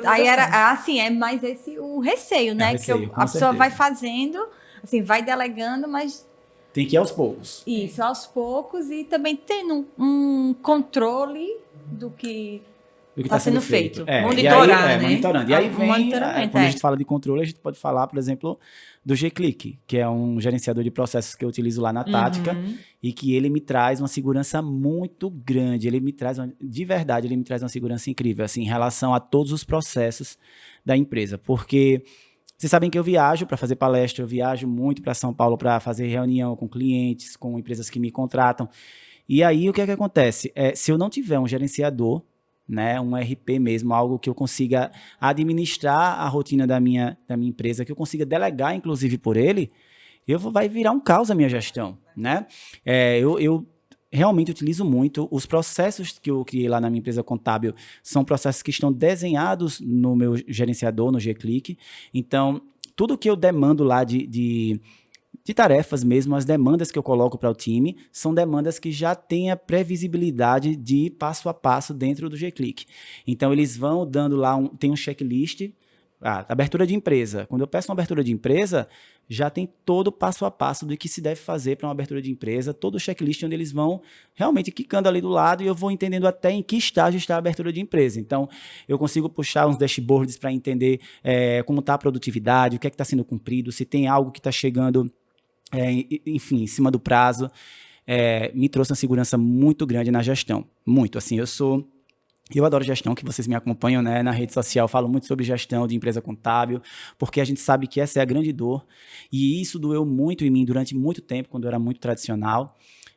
Aí era assim, é mais esse o receio, né? Receio, que a pessoa vai fazendo, assim, vai delegando, mas tem que ir aos poucos. Isso, aos poucos, e também tendo um controle do que está sendo feito. Monitorar, né? Monitorando. E aí vem, quando a gente é. fala de controle, a gente pode falar, por exemplo, do G-Click, que é um gerenciador de processos que eu utilizo lá na Tática, e que ele me traz uma segurança muito grande. De verdade, ele me traz uma segurança incrível, assim, em relação a todos os processos da empresa. Porque vocês sabem que eu viajo para fazer palestra, eu viajo muito para São Paulo para fazer reunião com clientes, com empresas que me contratam. E aí, o que é que acontece? Se eu não tiver um gerenciador, né, um RP mesmo, algo que eu consiga administrar a rotina da minha empresa, que eu consiga delegar, inclusive, por ele, vai virar um caos a minha gestão, né? Eu realmente utilizo muito. Os processos que eu criei lá na minha empresa contábil são processos que estão desenhados no meu gerenciador, no G-Click. Então, tudo que eu demando lá de tarefas mesmo, as demandas que eu coloco para o time, são demandas que já têm a previsibilidade de passo a passo dentro do G-Click. Então, eles vão dando lá, tem um checklist, abertura de empresa. Quando eu peço uma abertura de empresa, já tem todo o passo a passo do que se deve fazer para uma abertura de empresa, todo o checklist onde eles vão realmente clicando ali do lado e eu vou entendendo até em que estágio está a abertura de empresa. Então, eu consigo puxar uns dashboards para entender como está a produtividade, o que é que está sendo cumprido, se tem algo que está chegando enfim, em cima do prazo, me trouxe uma segurança muito grande na gestão. Muito, assim, eu adoro gestão, que vocês me acompanham, né, na rede social, falo muito sobre gestão de empresa contábil, porque a gente sabe que essa é a grande dor, e isso doeu muito em mim durante muito tempo, quando eu era muito tradicional.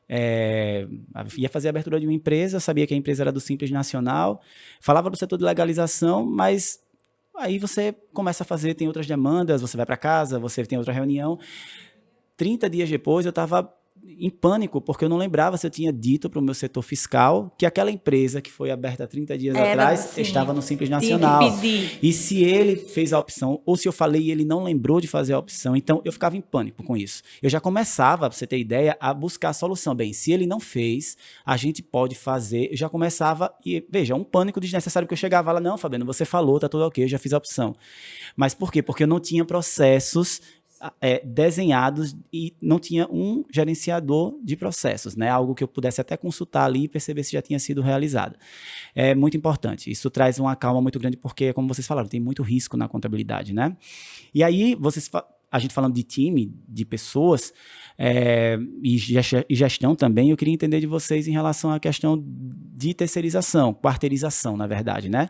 Ia fazer a abertura de uma empresa, sabia que a empresa era do Simples Nacional, falava do setor de legalização, mas aí você começa a fazer, tem outras demandas, você vai para casa, você tem outra reunião. 30 dias depois, eu estava em pânico, porque eu não lembrava se eu tinha dito para o meu setor fiscal que aquela empresa que foi aberta há 30 dias atrás estava no Simples Nacional. E se ele fez a opção, ou se eu falei e ele não lembrou de fazer a opção, então eu ficava em pânico com isso. Eu já começava, para você ter ideia, a buscar a solução. Bem, se ele não fez, a gente pode fazer. Eu já começava, e veja, um pânico desnecessário, porque eu chegava lá, não, Fabiano, você falou, tá tudo ok, eu já fiz a opção. Mas por quê? Porque eu não tinha processos desenhados e não tinha um gerenciador de processos, né? Algo que eu pudesse até consultar ali e perceber se já tinha sido realizado. É muito importante. Isso traz uma calma muito grande porque, como vocês falaram, tem muito risco na contabilidade, né? E aí, a gente falando de time, de pessoas, e gestão também, eu queria entender de vocês em relação à questão de terceirização, quarteirização, na verdade, né?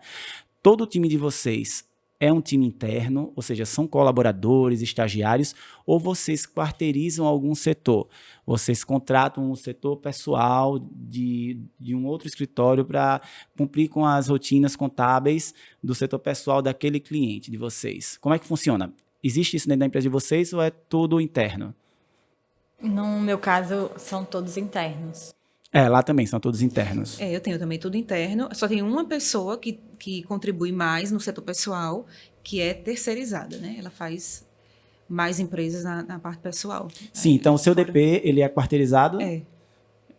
Todo o time de vocês é um time interno, ou seja, são colaboradores, estagiários, ou vocês quarteirizam algum setor? Vocês contratam um setor pessoal de um outro escritório para cumprir com as rotinas contábeis do setor pessoal daquele cliente de vocês? Como é que funciona? Existe isso dentro da empresa de vocês ou é tudo interno? No meu caso, são todos internos. Lá também são todos internos. Eu tenho também tudo interno. Só tem uma pessoa que contribui mais no setor pessoal, que é terceirizada, né? Ela faz mais empresas na parte pessoal. Sim, então o seu DP, ele é quarteirizado?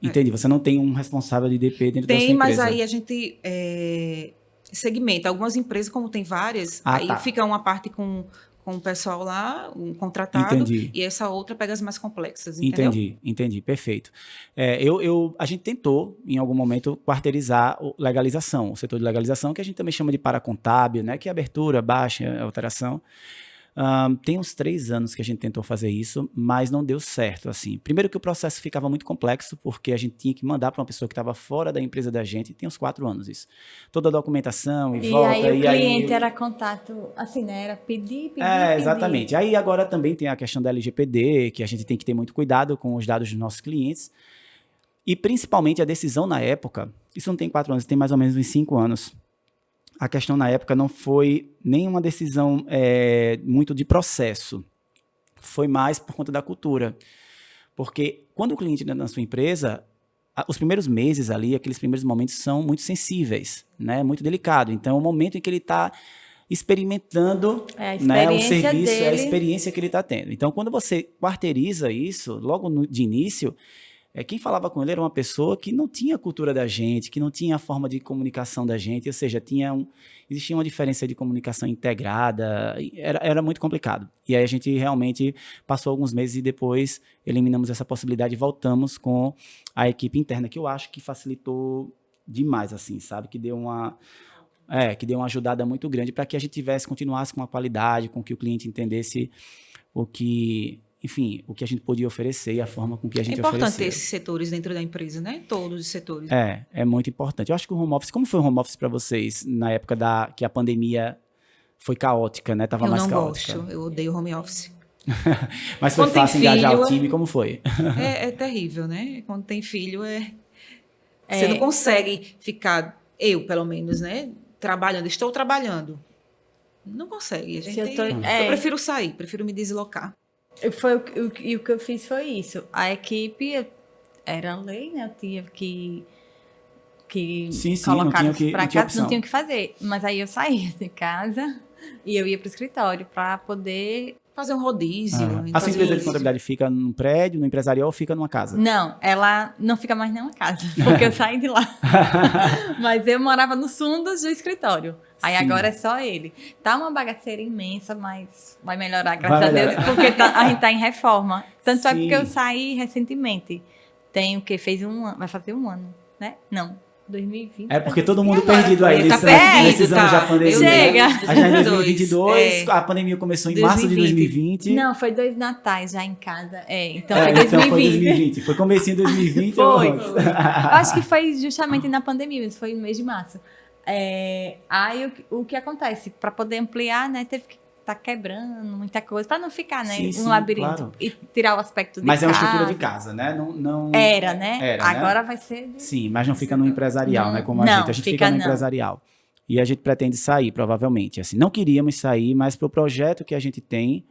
Entendi, você não tem um responsável de DP dentro da sua empresa. Tem, mas aí a gente segmenta. Algumas empresas, como tem várias, aí fica uma parte com o pessoal lá, um contratado, entendi. E essa outra pega as mais complexas, entendeu? Entendi, perfeito. A gente tentou, em algum momento, quarteirizar legalização, o setor de legalização, que a gente também chama de paracontábil, né, que é abertura, baixa, alteração. Tem uns 3 anos que a gente tentou fazer isso, mas não deu certo, assim. Primeiro que o processo ficava muito complexo, porque a gente tinha que mandar para uma pessoa que estava fora da empresa da gente, tem uns 4 anos isso. Toda a documentação e volta. Aí o cliente era contato, assim, né? Era pedir. Exatamente. Aí agora também tem a questão da LGPD, que a gente tem que ter muito cuidado com os dados dos nossos clientes. E principalmente a decisão na época, isso não tem 4 anos, tem mais ou menos uns 5 anos. A questão na época não foi nenhuma decisão muito de processo, foi mais por conta da cultura. Porque quando o cliente entra na sua empresa, os primeiros meses ali, aqueles primeiros momentos são muito sensíveis, né? Muito delicado. Então, é o momento em que ele está experimentando né, o serviço, dele. É a experiência que ele está tendo. Então, quando você quarteiriza isso, logo de início, quem falava com ele era uma pessoa que não tinha a cultura da gente, que não tinha a forma de comunicação da gente, ou seja, existia uma diferença de comunicação integrada, era muito complicado. E aí a gente realmente passou alguns meses e depois eliminamos essa possibilidade e voltamos com a equipe interna, que eu acho que facilitou demais, assim, sabe? Que deu uma ajudada muito grande para que a gente continuasse com a qualidade, com que o cliente entendesse o que a gente podia oferecer e a forma com que a gente ofereceu. É importante ter esses setores dentro da empresa, né? Todos os setores. É muito importante. Eu acho que o home office, como foi o home office para vocês na época que a pandemia foi caótica, né? Tava mais caótica. Eu não gosto, eu odeio home office. Mas foi fácil engajar o time, como foi? É terrível, né? Quando tem filho, você não consegue ficar, eu pelo menos, né? Estou trabalhando. Não consegue. Eu prefiro sair, prefiro me deslocar. O que eu fiz foi isso. A equipe era lei, né? Eu tinha que colocar para casa, não tinha o que fazer. Mas aí eu saía de casa e eu ia para o escritório para poder fazer um rodízio. A sua empresa de contabilidade fica num prédio, no empresarial ou fica numa casa? Não, ela não fica mais numa casa, porque eu saí de lá. Mas eu morava nos fundos do escritório. Aí agora é só ele. Tá uma bagaceira imensa, mas vai melhorar, graças a Deus, porque a gente tá em reforma. Tanto é porque eu saí recentemente. Tem o que? Vai fazer 1 ano, né? Não. 2020. É porque todo mundo perdido aí nesses anos da pandemia. Chega! A gente tá em 2022, a pandemia começou em março de 2020. Não, foi 2 natais já em casa. Então foi 2020. Então foi 2020. Foi comecinho de 2020 foi. Eu acho que foi justamente na pandemia, mas foi no mês de março. Aí o que acontece? Para poder ampliar, né, teve que estar quebrando muita coisa, para não ficar, né, um labirinto. Claro. E tirar o aspecto de mas casa. Mas é uma estrutura de casa, né? Não... Era, né? Agora vai ser... Sim, mas não fica no empresarial, né? Como a gente fica no empresarial. E a gente pretende sair, provavelmente. Assim, não queríamos sair, mas para o projeto que a gente tem,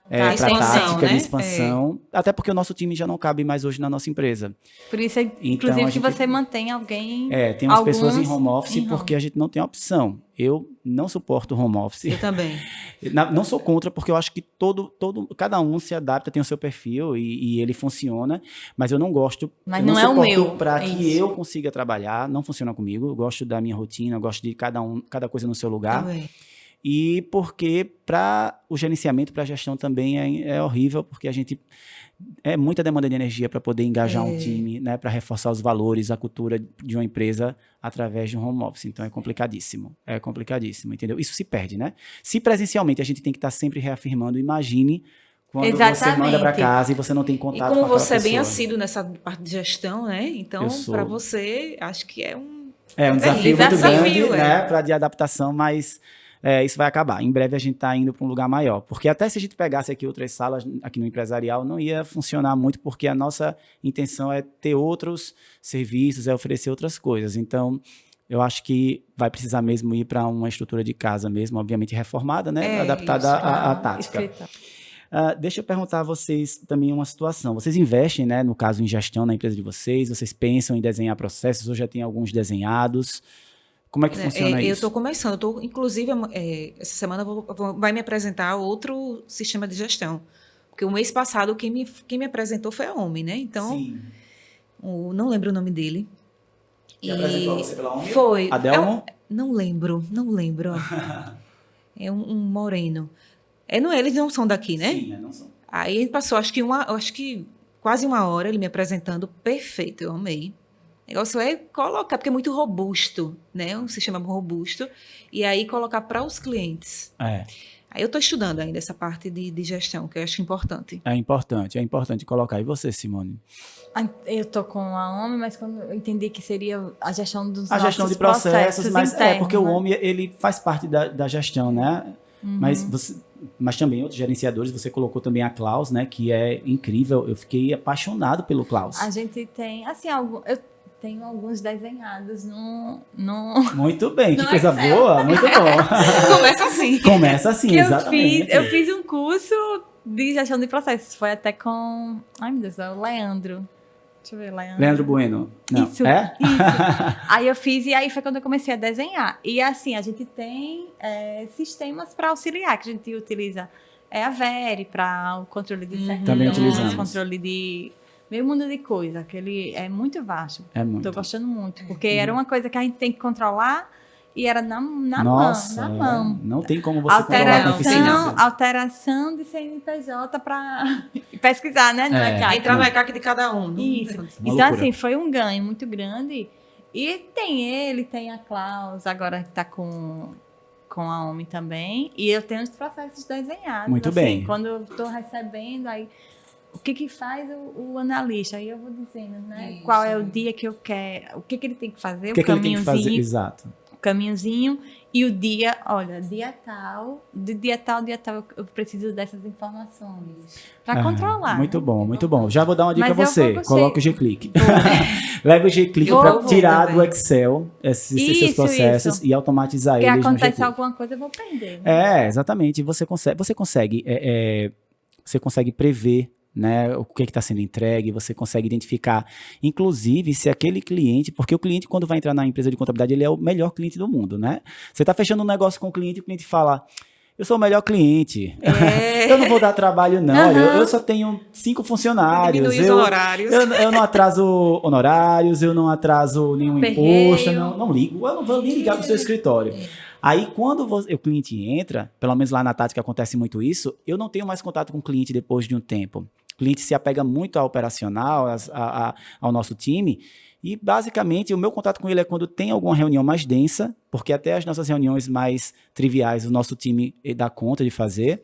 para a tática de expansão, até porque o nosso time já não cabe mais hoje na nossa empresa. Por isso, inclusive, que você mantém alguém... tem umas pessoas em home office porque a gente não tem opção. Eu não suporto home office. Eu também. Não sou contra, porque eu acho que cada um se adapta, tem o seu perfil e ele funciona, mas eu não gosto. Mas não é o meu. Para que eu consiga trabalhar, não funciona comigo. Eu gosto da minha rotina, eu gosto de cada coisa no seu lugar. Também. E porque para o gerenciamento, para a gestão também é horrível, porque a gente muita demanda de energia para poder engajar um time, né, para reforçar os valores, a cultura de uma empresa através de um home office. Então é complicadíssimo, entendeu? Isso se perde, né? Se presencialmente a gente tem que estar sempre reafirmando, imagine quando você manda para casa e você não tem E contato como com aquela você é bem pessoa. assíduo nessa parte de gestão, né? Então, Eu sou. para você, acho que é um É um desafio terrível muito desafio, grande, né, para de adaptação, mas isso vai acabar. Em breve a gente está indo para um lugar maior, porque até se a gente pegasse aqui outras salas aqui no empresarial, não ia funcionar muito, porque a nossa intenção é ter outros serviços, é oferecer outras coisas. Então, eu acho que vai precisar mesmo ir para uma estrutura de casa mesmo, obviamente reformada, né, adaptada isso, à tática. Deixa eu perguntar a vocês também uma situação. Vocês investem, né, no caso, em gestão na empresa de vocês? Vocês pensam em desenhar processos ou já tem alguns desenhados? Como é que funciona Eu isso? estou começando, inclusive, essa semana vai me apresentar outro sistema de gestão. Porque o mês passado, quem me apresentou foi a OMI, né? Então, Sim. não lembro o nome dele. E apresentou você pela OMI? Foi. Adelmo? Não lembro. É um moreno. Eles não são daqui, né? Sim, não são. Aí ele passou, acho que quase uma hora ele me apresentando, perfeito, eu amei. O negócio é colocar, porque é muito robusto, né? Um sistema robusto. E aí colocar para os clientes. Aí eu estou estudando ainda essa parte de gestão, que eu acho importante. É importante colocar. E você, Simone? Eu tô com a OMI, mas quando eu entendi que seria a gestão dos A gestão de processos, mas internos, porque o né? OMI, ele faz parte da gestão, né? Mas também outros gerenciadores, você colocou também a Klaus, né? Que é incrível. Eu fiquei apaixonado pelo Klaus. A gente tem, assim, eu tenho alguns desenhados no Muito bem, que no coisa Excel. boa, muito bom. Começa assim. Começa assim, que exatamente. eu fiz um curso de gestão de processos. Foi até com, ai meu Deus, é o Leandro. Deixa eu ver, Leandro Bueno. Não. Isso. Aí eu fiz, e aí foi quando eu comecei a desenhar. E assim, a gente tem sistemas para auxiliar, que a gente utiliza a Veri para o controle de servidores, Também utilizamos. controle de meio mundo de coisa, que ele é muito vasto. É muito. Tô gostando muito, porque era uma coisa que a gente tem que controlar e era na Nossa, mão. Não tem como você controlar com eficiência. Alteração de CNPJ para pesquisar, né? No ECAC. Entrar no ECAC de cada um. Isso. Uma Então, loucura. assim, foi um ganho muito grande. E tem a Klaus, agora que está com a OMI também. E eu tenho os processos desenhados. Muito assim, bem. Quando eu estou recebendo, aí o que faz o analista? Aí eu vou dizendo, né? Isso. Qual é o dia que eu quero, o que ele tem que fazer, O que, é que ele tem que fazer? Exato. o caminhozinho. E o dia, olha, dia tal, eu preciso dessas informações. Para controlar. Muito bom, muito bom. Já vou dar uma dica a Mas você. Coloca o G-Click. Leva o G-Click para tirar do Excel esses seus processos e automatizar Porque eles no acontece G-Click. alguma coisa, eu vou perder. Né? Exatamente. Você consegue prever, né, o que está sendo entregue, você consegue identificar, inclusive, se aquele cliente, porque o cliente, quando vai entrar na empresa de contabilidade, ele é o melhor cliente do mundo, né? Você está fechando um negócio com o cliente fala, eu sou o melhor cliente, eu não vou dar trabalho não, olha, eu só tenho 5 funcionários, Diminui os honorários. eu não atraso honorários, eu não atraso nenhum imposto, não ligo, eu não vou nem ligar para o seu escritório. Aí, quando o cliente entra, pelo menos lá na Tática acontece muito isso, eu não tenho mais contato com o cliente depois de um tempo. O cliente se apega muito ao operacional, ao nosso time, e basicamente o meu contato com ele é quando tem alguma reunião mais densa, porque até as nossas reuniões mais triviais o nosso time dá conta de fazer.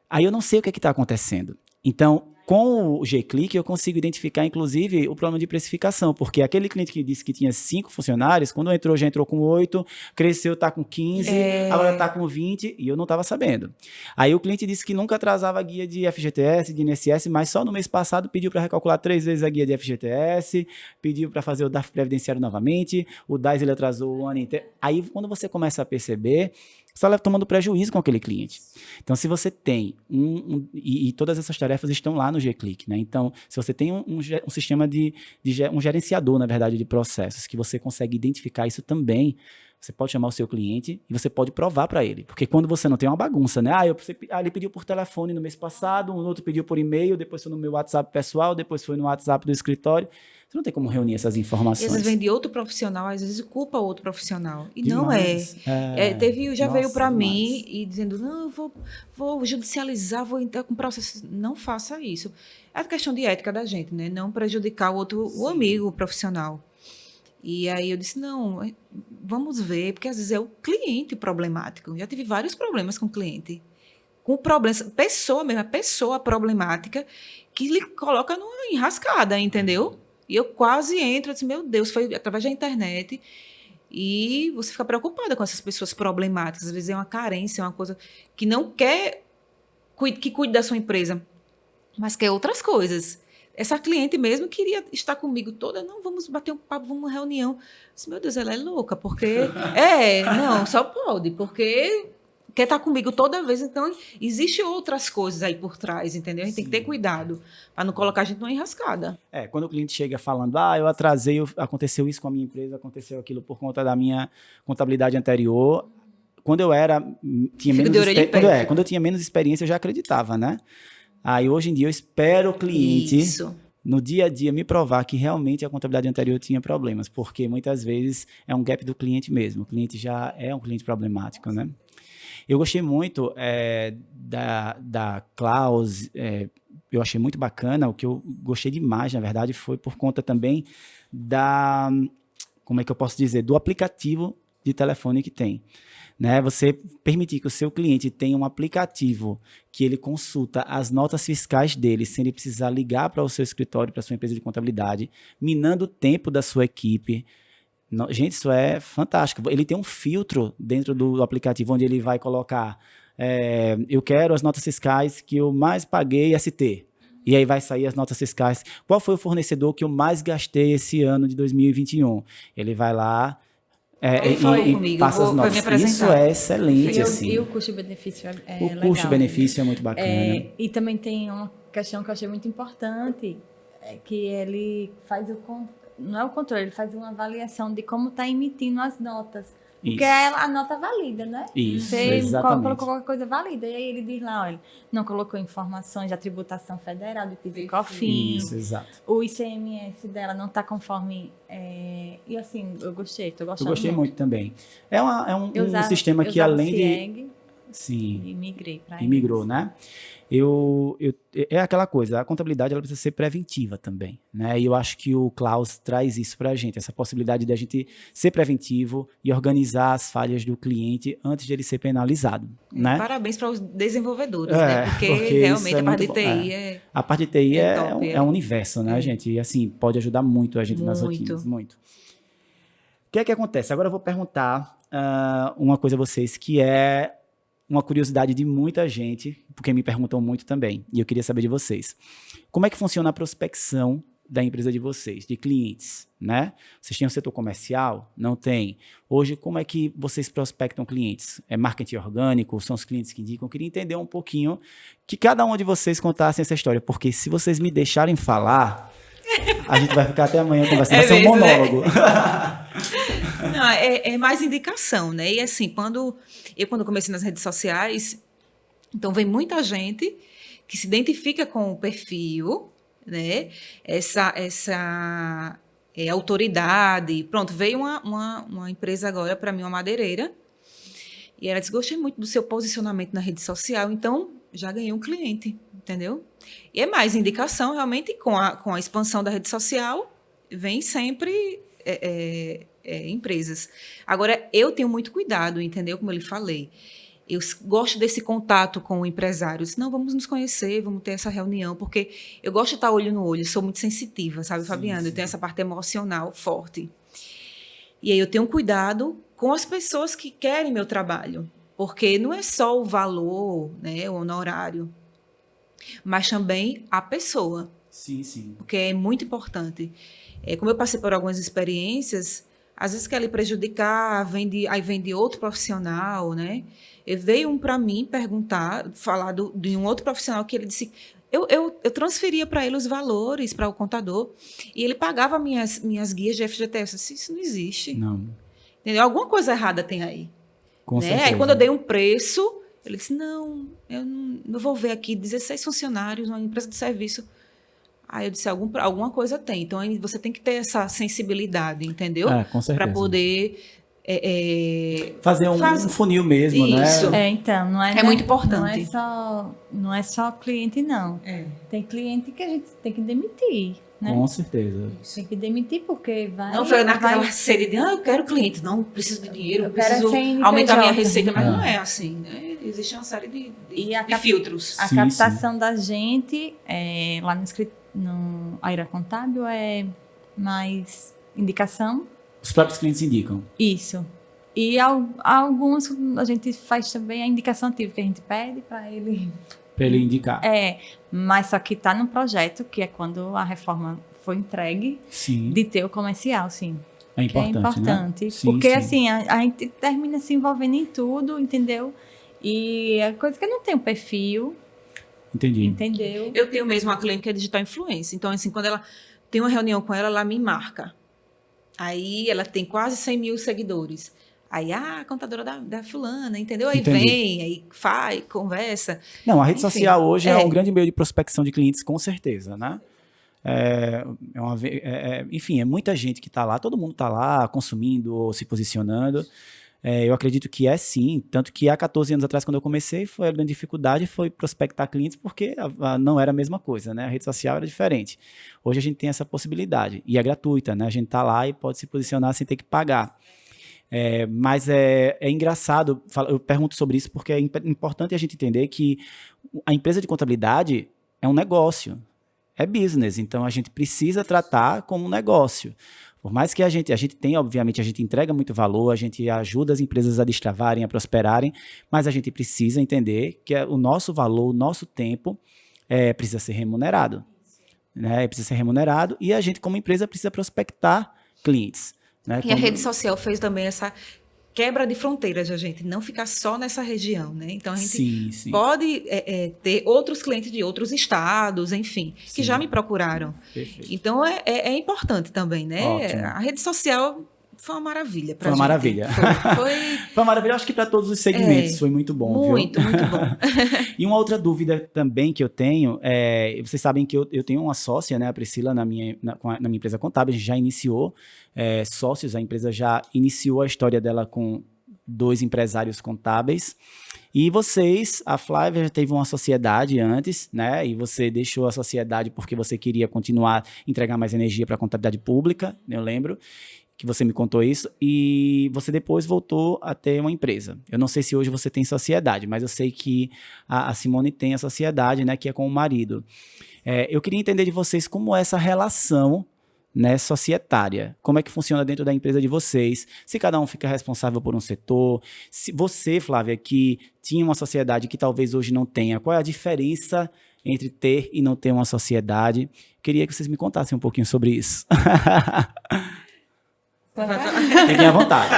Aí eu não sei o que está acontecendo. Então, com o G-Click, eu consigo identificar, inclusive, o problema de precificação, porque aquele cliente que disse que tinha 5 funcionários, quando entrou, já entrou com 8, cresceu, está com 15, agora está com 20, e eu não estava sabendo. Aí o cliente disse que nunca atrasava a guia de FGTS, de INSS, mas só no mês passado pediu para recalcular 3 vezes a guia de FGTS, pediu para fazer o DARF previdenciário novamente, o DAS ele atrasou o ano inteiro. Aí, quando você começa a perceber, você está tomando prejuízo com aquele cliente. Então, se você tem e todas essas tarefas estão lá no G-Click, né? Então, se você tem um sistema um gerenciador, na verdade, de processos, que você consegue identificar isso também, você pode chamar o seu cliente e você pode provar para ele. Porque quando você não tem uma bagunça, né? Ele pediu por telefone no mês passado, um outro pediu por e-mail, depois foi no meu WhatsApp pessoal, depois foi no WhatsApp do escritório. Você não tem como reunir essas informações. E às vezes vem de outro profissional, às vezes culpa outro profissional. E Demais. não veio para mim e dizendo, não, eu vou judicializar, vou entrar com processo. Não faça isso. É a questão de ética da gente, né? Não prejudicar o amigo, o profissional. E aí eu disse, não, vamos ver, porque às vezes é o cliente problemático. Já tive vários problemas com o cliente. com problemas, pessoa mesmo, a pessoa problemática, que lhe coloca numa enrascada, entendeu? E eu quase entro, eu disse, meu Deus, foi através da internet. E você fica preocupada com essas pessoas problemáticas. Às vezes é uma carência, é uma coisa que não quer que cuide da sua empresa, mas quer outras coisas. Essa cliente mesmo queria estar comigo toda, não, vamos bater um papo, vamos uma reunião. Eu disse, meu Deus, ela é louca, porque... não, só pode, porque quer estar comigo toda vez. Então, existem outras coisas aí por trás, entendeu? A gente tem que ter cuidado para não colocar a gente numa enrascada. Quando o cliente chega falando, eu atrasei, aconteceu isso com a minha empresa, aconteceu aquilo por conta da minha contabilidade anterior. Quando eu tinha menos experiência, eu já acreditava, né? Aí, hoje em dia, eu espero o cliente, no dia a dia, me provar que realmente a contabilidade anterior tinha problemas, porque muitas vezes é um gap do cliente mesmo. O cliente já é um cliente problemático, né? Eu gostei muito da Klaus, eu achei muito bacana. O que eu gostei demais, na verdade, foi por conta também como é que eu posso dizer, do aplicativo de telefone que tem. Né? Você permitir que o seu cliente tenha um aplicativo que ele consulta as notas fiscais dele, sem ele precisar ligar para o seu escritório, para a sua empresa de contabilidade, minando o tempo da sua equipe. Gente, isso é fantástico. Ele tem um filtro dentro do aplicativo, onde ele vai colocar eu quero as notas fiscais que eu mais paguei ST. E aí vai sair as notas fiscais. Qual foi o fornecedor que eu mais gastei esse ano de 2021? Ele vai lá... e passa as notas. Isso é excelente. E o custo-benefício é legal. O custo-benefício é muito bacana. E também tem uma questão que eu achei muito importante, que ele faz não é o controle, ele faz uma avaliação de como está emitindo as notas. Porque a nota válida, né? Isso, você exatamente. colocou qualquer coisa válida, e aí ele diz lá, olha, não colocou informações da tributação federal, do PIS e COFINS. Isso, exato. O ICMS dela não está conforme... E assim, eu gostei, tô gostando. Eu gostei muito também. É um sistema que além CIEG, Sim. E migrei para Migrou, né? É aquela coisa, a contabilidade ela precisa ser preventiva também, né? E eu acho que o Klaus traz isso para a gente, essa possibilidade de a gente ser preventivo e organizar as falhas do cliente antes de ele ser penalizado, né? Parabéns para os desenvolvedores, né? Porque realmente a parte de TI A parte de TI é um universo, né, gente? E assim, pode ajudar muito a gente nas rotinas, muito. O que é que acontece? Agora eu vou perguntar uma coisa a vocês, que é uma curiosidade de muita gente, porque me perguntam muito também, e eu queria saber de vocês. Como é que funciona a prospecção da empresa de vocês, de clientes, né? Vocês têm um setor comercial? Não tem. Hoje, como é que vocês prospectam clientes? É marketing orgânico? São os clientes que indicam? Eu queria entender um pouquinho, que cada um de vocês contasse essa história, porque se vocês me deixarem falar, a gente vai ficar até amanhã conversando, vai ser um monólogo. Não, é mais indicação, né? E assim, quando comecei nas redes sociais, então vem muita gente que se identifica com o perfil, né? Essa autoridade. Pronto, veio uma empresa agora para mim, uma madeireira, e ela disse, gostei muito do seu posicionamento na rede social, então já ganhei um cliente, entendeu? E é mais indicação, realmente, com a expansão da rede social, vem sempre empresas. Agora, eu tenho muito cuidado, entendeu? Como eu lhe falei. Eu gosto desse contato com o empresário. Eu disse, não, vamos nos conhecer, vamos ter essa reunião, porque eu gosto de estar olho no olho, sou muito sensitiva, sabe, Fabiana? Eu tenho essa parte emocional forte. E aí eu tenho cuidado com as pessoas que querem meu trabalho, porque não é só o valor, né, o honorário, mas também a pessoa. Sim, sim. Porque é muito importante. Como eu passei por algumas experiências, às vezes quer lhe prejudicar, aí vem de outro profissional, né? Veio para mim falar de um outro profissional que ele disse... Eu transferia para ele os valores, para o contador, e ele pagava minhas guias de FGTS. Eu disse, isso não existe. Não. Entendeu? Alguma coisa errada tem aí. Com certeza. Aí quando eu dei um preço, ele disse, não, eu vou ver aqui 16 funcionários, uma empresa de serviço. Aí eu disse, alguma coisa tem. Então, você tem que ter essa sensibilidade, entendeu? Com certeza. Para poder... fazer um funil mesmo, isso. né? Então, não é... É muito importante. Não é só cliente, não. Tem cliente que a gente tem que demitir, né? Com certeza. Tem que demitir porque vai... Não foi naquela sede de, eu quero cliente, não preciso de dinheiro, eu preciso CNPJ, aumentar minha receita, mas não é assim, né? existe uma série de E filtros. A Sim, captação da gente, lá no Aira Contábil, é mais indicação. Os próprios clientes indicam. Isso. E alguns a gente faz também a indicação ativa, que a gente pede para ele. Para ele indicar. Mas só que está no projeto, que é quando a reforma foi entregue, Sim. de ter o comercial, sim. É Que é importante, importante. né? Sim, Porque, sim. assim, a gente termina se envolvendo em tudo, entendeu? E é coisa que eu não tenho perfil, Entendi. entendeu? Eu tenho mesmo uma cliente que é digital influencer. Então, assim, quando ela tem uma reunião com ela me marca. Aí ela tem quase 100 mil seguidores. Aí, a contadora da fulana, entendeu? Aí Entendi. vem, aí faz, conversa. Não, a rede Enfim, social hoje é um grande meio de prospecção de clientes, com certeza, né? Enfim, é muita gente que está lá, todo mundo está lá consumindo ou se posicionando. Eu acredito que é sim, tanto que há 14 anos atrás, quando eu comecei, a grande dificuldade foi prospectar clientes, porque não era a mesma coisa, né? A rede social era diferente. Hoje a gente tem essa possibilidade, e é gratuita, né? A gente está lá e pode se posicionar sem ter que pagar. Mas é engraçado, eu pergunto sobre isso porque é importante a gente entender que a empresa de contabilidade é um negócio, é business, então a gente precisa tratar como um negócio. Por mais que a gente tem, obviamente, a gente entrega muito valor, a gente ajuda as empresas a destravarem, a prosperarem, mas a gente precisa entender que o nosso valor, o nosso tempo precisa ser remunerado. Né? Precisa ser remunerado e a gente, como empresa, precisa prospectar clientes. Né? E a rede social fez também essa quebra de fronteiras, a gente não ficar só nessa região, né? Então a gente sim. pode ter outros clientes de outros estados, enfim, que já me procuraram. Perfeito. Então é importante também, né? Ótimo. A rede social foi uma maravilha pra Foi uma gente. maravilha. Foi uma maravilha, acho que para todos os segmentos foi muito bom. Muito, viu? muito bom. E uma outra dúvida também que eu tenho, vocês sabem que eu tenho uma sócia, né, a Priscila, na minha empresa contábil, a gente já iniciou sócios, a empresa já iniciou a história dela com 2 empresários contábeis. E vocês, a Flávia já teve uma sociedade antes, né? E você deixou a sociedade porque você queria continuar entregar mais energia para a contabilidade pública, eu lembro que você me contou isso, e você depois voltou a ter uma empresa. Eu não sei se hoje você tem sociedade, mas eu sei que a Simone tem a sociedade, né, que é com o marido. Eu queria entender de vocês como é essa relação, né, societária. Como é que funciona dentro da empresa de vocês? Se cada um fica responsável por um setor. Se você, Flávia, que tinha uma sociedade que talvez hoje não tenha, qual é a diferença entre ter e não ter uma sociedade? Queria que vocês me contassem um pouquinho sobre isso. Fiquem à vontade.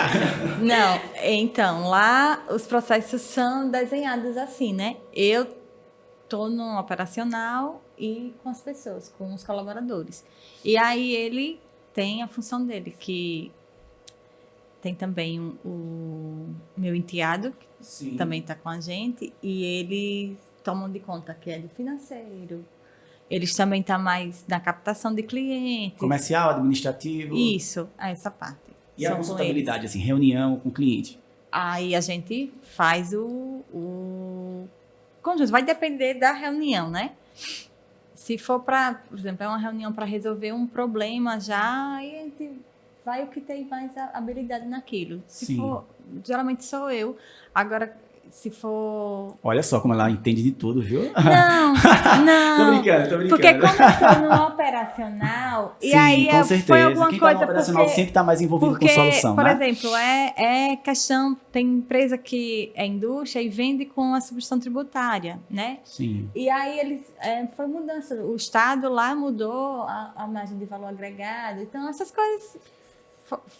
Não, então, lá os processos são desenhados assim, né? Eu estou no operacional e com as pessoas, com os colaboradores. E aí ele tem a função dele, que tem também o meu enteado, que Sim. também está com a gente, e eles tomam de conta que é do financeiro. Eles também estão mais na captação de clientes. Comercial, administrativo. Isso, essa parte. E a São com consultabilidade, eles. assim, reunião com o cliente. Aí a gente faz o conjunto. Vai depender da reunião, né? Se for para, por exemplo, é uma reunião para resolver um problema já, aí a gente vai o que tem mais habilidade naquilo. Se Sim. for, geralmente sou eu. Agora, se for... Olha só como ela entende de tudo, viu? Não. Tô brincando. Porque como eu estou no operacional, Sim, e aí com certeza. foi alguma Quem coisa... tá no operacional sempre está mais envolvido com solução, por né? exemplo, é questão... Tem empresa que é indústria e vende com a substituição tributária, né? Sim. E aí eles foi mudança. O Estado lá mudou a margem de valor agregado. Então, essas coisas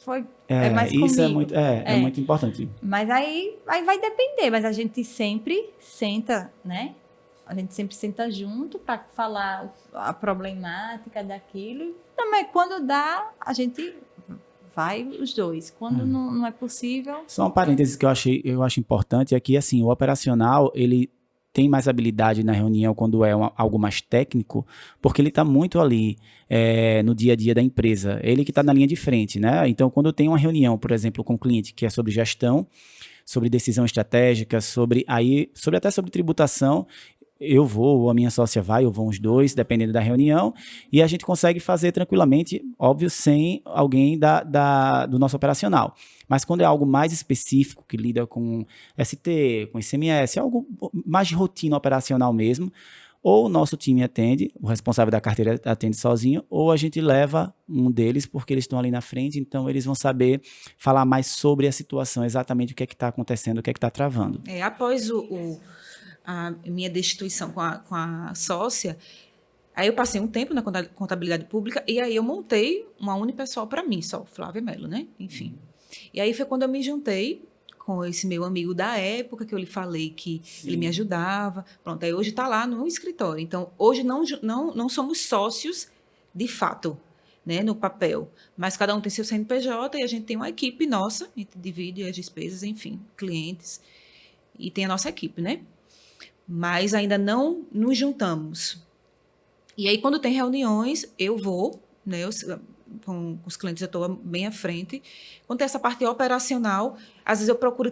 foi mais isso comigo. é muito importante. Mas aí vai depender. Mas a gente sempre senta, né? A gente sempre senta junto para falar a problemática daquilo. E também, quando dá, a gente vai os dois. Quando não é possível... Só um parênteses que eu acho importante é que, assim, o operacional, ele tem mais habilidade na reunião quando é algo mais técnico, porque ele está muito ali no dia a dia da empresa. Ele que está na linha de frente, né? Então, quando tem uma reunião, por exemplo, com o cliente, que é sobre gestão, sobre decisão estratégica, até sobre tributação, eu vou, ou a minha sócia vai, ou vão os dois, dependendo da reunião, e a gente consegue fazer tranquilamente, óbvio, sem alguém do nosso operacional. Mas quando é algo mais específico, que lida com ST, com ICMS, algo mais de rotina operacional mesmo, ou o nosso time atende, o responsável da carteira atende sozinho, ou a gente leva um deles, porque eles estão ali na frente, então eles vão saber falar mais sobre a situação, exatamente o que é que está acontecendo, o que é que está travando. Após a minha destituição com a sócia, aí eu passei um tempo na contabilidade pública e aí eu montei uma unipessoal para mim, só Flávia Mello, né? Enfim. E aí foi quando eu me juntei com esse meu amigo da época, que eu lhe falei que Sim. ele me ajudava. Pronto, aí hoje está lá no escritório. Então, hoje não somos sócios de fato, né, no papel. Mas cada um tem seu CNPJ e a gente tem uma equipe nossa, a gente divide as despesas, enfim, clientes. E tem a nossa equipe, né? Mas ainda não nos juntamos. E aí, quando tem reuniões, eu vou, né, com os clientes eu estou bem à frente. Quando tem essa parte operacional, às vezes eu procuro,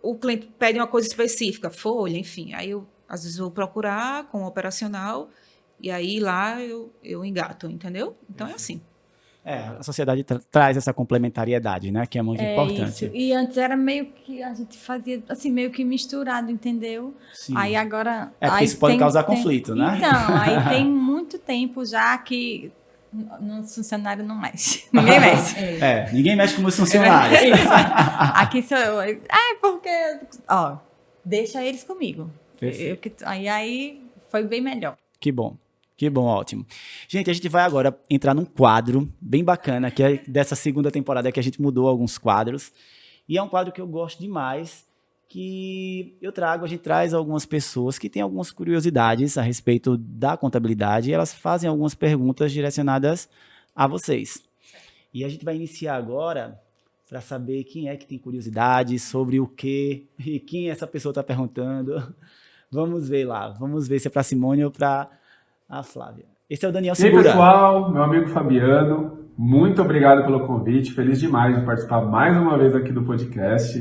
o cliente pede uma coisa específica, folha, enfim. Aí eu, às vezes, vou procurar com o operacional e aí lá eu engato, entendeu? Então é assim. A sociedade traz essa complementariedade, né? Que é muito importante. Isso. E antes era meio que a gente fazia assim, meio que misturado, entendeu? Sim. Aí agora... porque isso pode causar conflito, né? Então, aí tem muito tempo já que no funcionário não mexe. Ninguém mexe. Ninguém mexe com meus funcionários. Aqui sou eu. Porque... deixa eles comigo. Aí foi bem melhor. Que bom, ótimo. Gente, a gente vai agora entrar num quadro bem bacana, que é dessa segunda temporada que a gente mudou alguns quadros. E é um quadro que eu gosto demais, que a gente traz algumas pessoas que têm algumas curiosidades a respeito da contabilidade e elas fazem algumas perguntas direcionadas a vocês. E a gente vai iniciar agora para saber quem é que tem curiosidade sobre o quê e quem essa pessoa está perguntando. Vamos ver lá, vamos ver se é para a Simone ou para a Flávia. Esse é o Daniel Segura. E aí, pessoal, meu amigo Fabiano, muito obrigado pelo convite, feliz demais de participar mais uma vez aqui do podcast.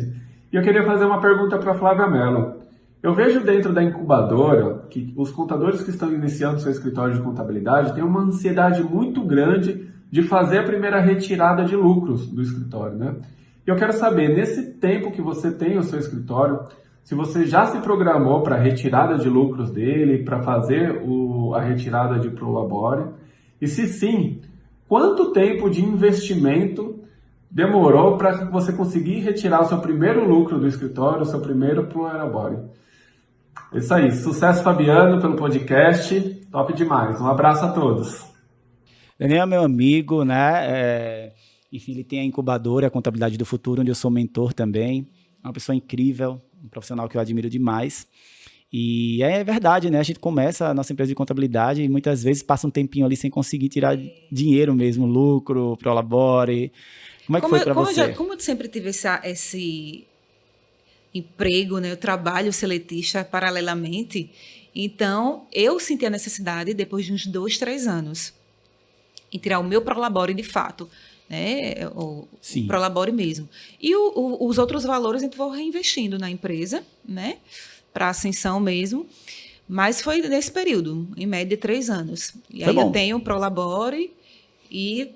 E eu queria fazer uma pergunta para a Flávia Mello. Eu vejo dentro da incubadora que os contadores que estão iniciando seu escritório de contabilidade têm uma ansiedade muito grande de fazer a primeira retirada de lucros do escritório, né? E eu quero saber, nesse tempo que você tem o seu escritório, se você já se programou para a retirada de lucros dele, para fazer a retirada de Prolabore, e se sim, quanto tempo de investimento demorou para você conseguir retirar o seu primeiro lucro do escritório, o seu primeiro Prolabore? É isso aí, sucesso Fabiano pelo podcast, top demais, um abraço a todos. Daniel é meu amigo, né? Enfim, ele tem a incubadora, a Contabilidade do Futuro, onde eu sou mentor também, é uma pessoa incrível, um profissional que eu admiro demais. E é verdade, né? A gente começa a nossa empresa de contabilidade e muitas vezes passa um tempinho ali sem conseguir tirar dinheiro mesmo, lucro, Prolabore. Como é que foi para você? Como eu sempre tive esse emprego, né? Eu trabalho seletista paralelamente. Então, eu senti a necessidade, depois de uns 2-3 anos, em tirar o meu Prolabore de fato. Né, o Prolabore mesmo. E os outros valores a gente vai reinvestindo na empresa, né, para ascensão mesmo, mas foi nesse período, em média 3 anos. E aí eu tenho o Prolabore e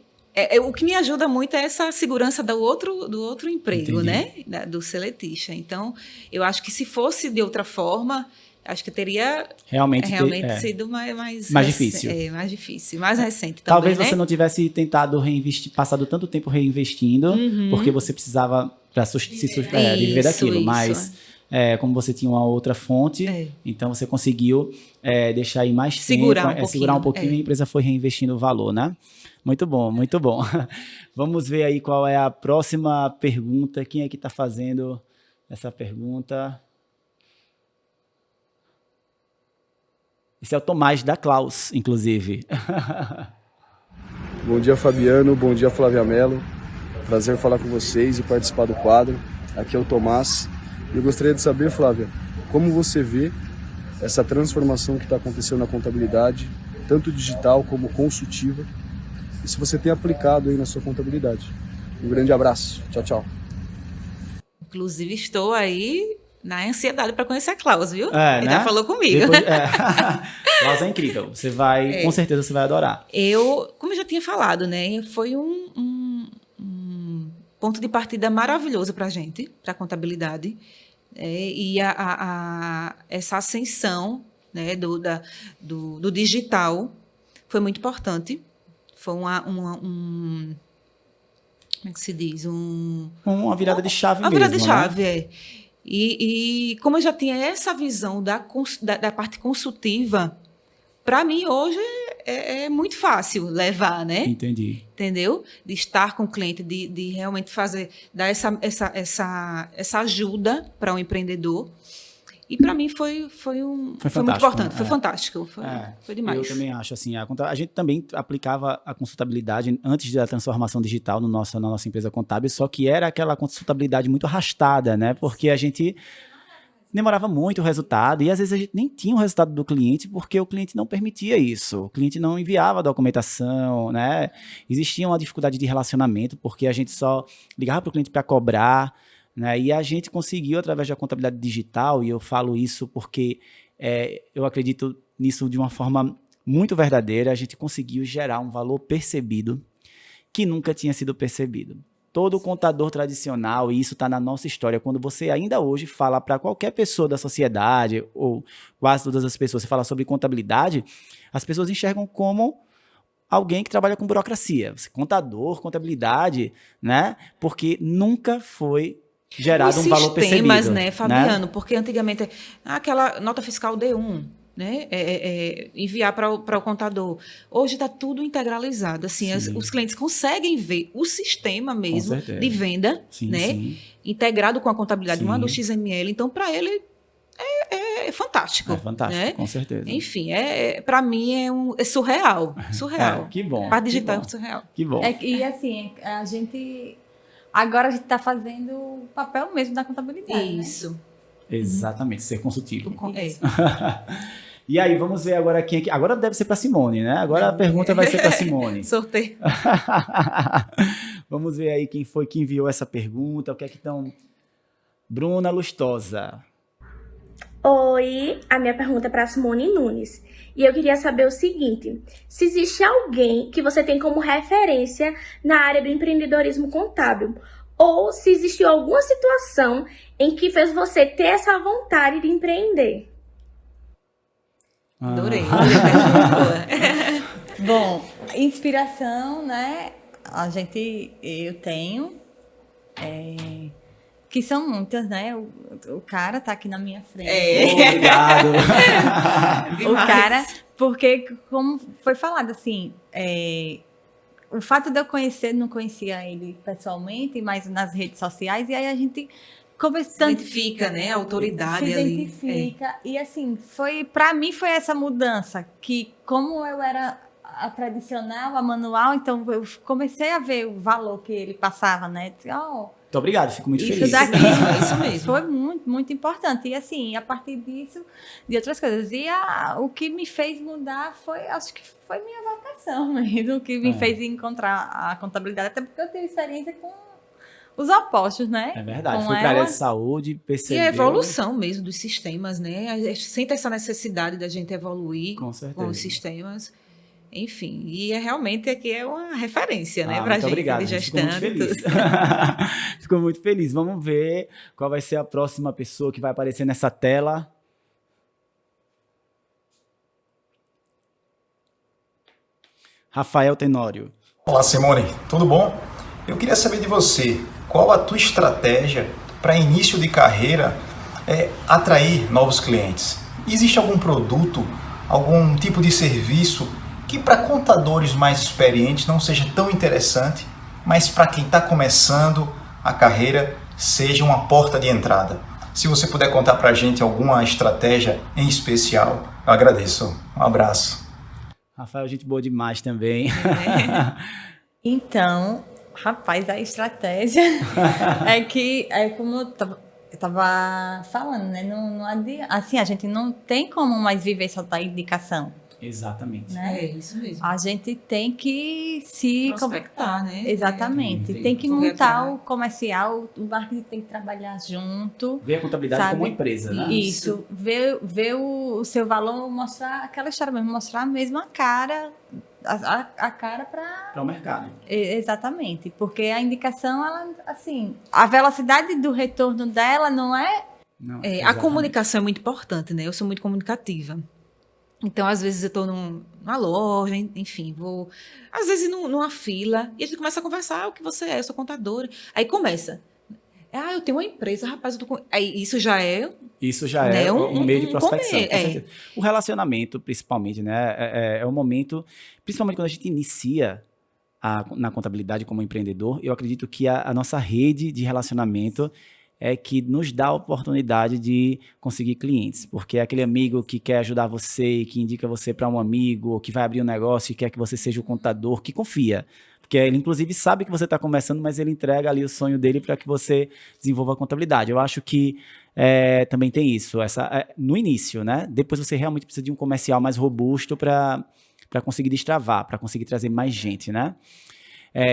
o que me ajuda muito é essa segurança do outro emprego, Entendi. né, do seletista. Então, eu acho que se fosse de outra forma, acho que teria realmente sido mais difícil. Mais difícil, mais recente também, talvez né? você não tivesse tentado reinvestir, passado tanto tempo reinvestindo, porque você precisava para viver daquilo, mas como você tinha uma outra fonte, então você conseguiu deixar aí mais tempo, segurar um pouquinho e a empresa foi reinvestindo o valor, né? Muito bom, muito bom. Vamos ver aí qual é a próxima pergunta. Quem é que está fazendo essa pergunta? Esse é o Tomás da Klaus, inclusive. Bom dia, Fabiano. Bom dia, Flávia Mello. Prazer falar com vocês e participar do quadro. Aqui é o Tomás. Eu gostaria de saber, Flávia, como você vê essa transformação que está acontecendo na contabilidade, tanto digital como consultiva, e se você tem aplicado aí na sua contabilidade. Um grande abraço. Tchau, tchau. Inclusive, estou aí na ansiedade para conhecer a Klaus, viu? É, Ele né? já falou comigo. Depois, Klaus é incrível. Você vai, com certeza você vai adorar. Como eu já tinha falado, né? Foi um ponto de partida maravilhoso para a gente, para a contabilidade. E essa ascensão, né, do digital foi muito importante. Foi como é que se diz? Uma virada de chave Uma mesmo, virada de chave, né? E como eu já tinha essa visão da parte consultiva, para mim hoje é muito fácil levar, né? Entendi. Entendeu? De estar com o cliente, de realmente dar essa ajuda para um empreendedor. E para mim foi muito importante, né? foi fantástico, foi demais. Eu também acho assim, a gente também aplicava a consultabilidade antes da transformação digital na nossa empresa contábil, só que era aquela consultabilidade muito arrastada, né? Porque a gente demorava muito o resultado e às vezes a gente nem tinha o resultado do cliente porque o cliente não permitia isso, o cliente não enviava a documentação, né? Existia uma dificuldade de relacionamento porque a gente só ligava para o cliente para cobrar, né? E a gente conseguiu, através da contabilidade digital, e eu falo isso porque eu acredito nisso de uma forma muito verdadeira, a gente conseguiu gerar um valor percebido que nunca tinha sido percebido. Todo contador tradicional, e isso está na nossa história, quando você ainda hoje fala para qualquer pessoa da sociedade, ou quase todas as pessoas, você fala sobre contabilidade, as pessoas enxergam como alguém que trabalha com burocracia, contador, contabilidade, né? Porque nunca foi gerado um valor percebido. Sistemas, né, Fabiano? Né? Porque antigamente, aquela nota fiscal D1, né, enviar para o contador. Hoje está tudo integralizado. Assim, os clientes conseguem ver o sistema mesmo de venda, né, integrado com a contabilidade, manda o XML. Então, para ele, é fantástico. É fantástico, né? Com certeza. Enfim, para mim é surreal. Surreal. Que bom. Para digital é surreal. Que bom. E assim, agora a gente está fazendo o papel mesmo da contabilidade. Isso. Né? Exatamente, ser consultivo. É. E aí, vamos ver agora quem aqui. Agora deve ser para Simone, né? Agora a pergunta vai ser para Simone. Sorteio. Vamos ver aí quem foi que enviou essa pergunta. O que é que estão. Bruna Lustosa. Oi, a minha pergunta é para Simone Nunes. E eu queria saber o seguinte: se existe alguém que você tem como referência na área do empreendedorismo contábil, ou se existiu alguma situação em que fez você ter essa vontade de empreender. Adorei. Bom, inspiração, né? Eu tenho, que são muitas, né? O cara tá aqui na minha frente. Obrigado. O cara, porque como foi falado, assim, o fato de eu não conhecia ele pessoalmente, mas nas redes sociais, e aí a gente se identifica, né? A autoridade se ali. Identifica. E assim, pra mim foi essa mudança, que como eu era a tradicional, a manual, então eu comecei a ver o valor que ele passava, né? Muito obrigado, fico muito feliz. Isso daqui isso mesmo. Foi muito, muito importante. E assim, a partir disso, de outras coisas. E o que me fez mudar acho que foi minha vocação mesmo, o que me fez encontrar a contabilidade, até porque eu tenho experiência com os opostos, né? É verdade, com foi para a área de saúde, percebeu... E a evolução mesmo dos sistemas, né? A gente sente essa necessidade da gente evoluir com os sistemas. Enfim, e realmente aqui é uma referência, né, pra gente, obrigado, de gestão. Fico muito feliz. Fico muito feliz. Vamos ver qual vai ser a próxima pessoa que vai aparecer nessa tela. Rafael Tenório. Olá, Simone, tudo bom? Eu queria saber de você, qual a tua estratégia para início de carreira atrair novos clientes? Existe algum produto, algum tipo de serviço que para contadores mais experientes não seja tão interessante, mas para quem está começando a carreira seja uma porta de entrada? Se você puder contar para a gente alguma estratégia em especial, eu agradeço. Um abraço. Rafael, gente boa demais também. Então, rapaz, a estratégia como eu estava falando, né? Não adianta, assim, a gente não tem como mais viver só da indicação. Exatamente. né? É isso mesmo. A gente tem que se... Prospectar, né? Exatamente. Tem Tem que correr montar atrás. o comercial, o marketing tem que trabalhar junto. Ver a contabilidade Sabe? como uma empresa, né? Isso. Ver o seu valor, mostrar aquela história mesmo, mostrar mesmo a cara, a cara para... Para o mercado. Exatamente. Porque a indicação, ela, assim, a velocidade do retorno dela não é... Não, A exatamente. comunicação é muito importante, né? Eu sou muito comunicativa. Então, às vezes, eu estou numa loja, enfim, vou... Às vezes, numa fila, e a gente começa a conversar, o que você é? Eu sou contadora. Aí começa. Eu tenho uma empresa, rapaz, aí isso já é... Isso já Né? é um meio de prospecção. comer, Com certeza. O relacionamento, principalmente, né? É um momento, principalmente quando a gente inicia na contabilidade como empreendedor, eu acredito que a nossa rede de relacionamento é que nos dá a oportunidade de conseguir clientes, porque é aquele amigo que quer ajudar você, que indica você para um amigo, que vai abrir um negócio e quer que você seja o contador, que confia. Porque ele, inclusive, sabe que você está começando, mas ele entrega ali o sonho dele para que você desenvolva a contabilidade. Eu acho que também tem isso, no início, né? Depois você realmente precisa de um comercial mais robusto para conseguir destravar, para conseguir trazer mais gente, né?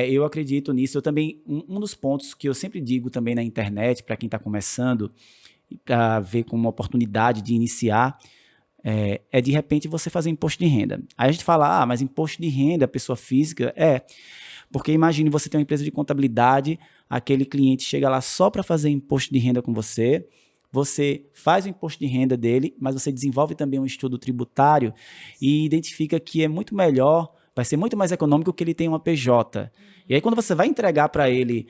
Eu acredito nisso. Eu também, um dos pontos que eu sempre digo também na internet, para quem está começando, para ver como uma oportunidade de iniciar, é de repente você fazer imposto de renda. Aí a gente fala, mas imposto de renda, pessoa física, porque imagine você ter uma empresa de contabilidade, aquele cliente chega lá só para fazer imposto de renda com você faz o imposto de renda dele, mas você desenvolve também um estudo tributário e identifica que é muito melhor, vai ser muito mais econômico que ele tenha uma PJ. E aí, quando você vai entregar para ele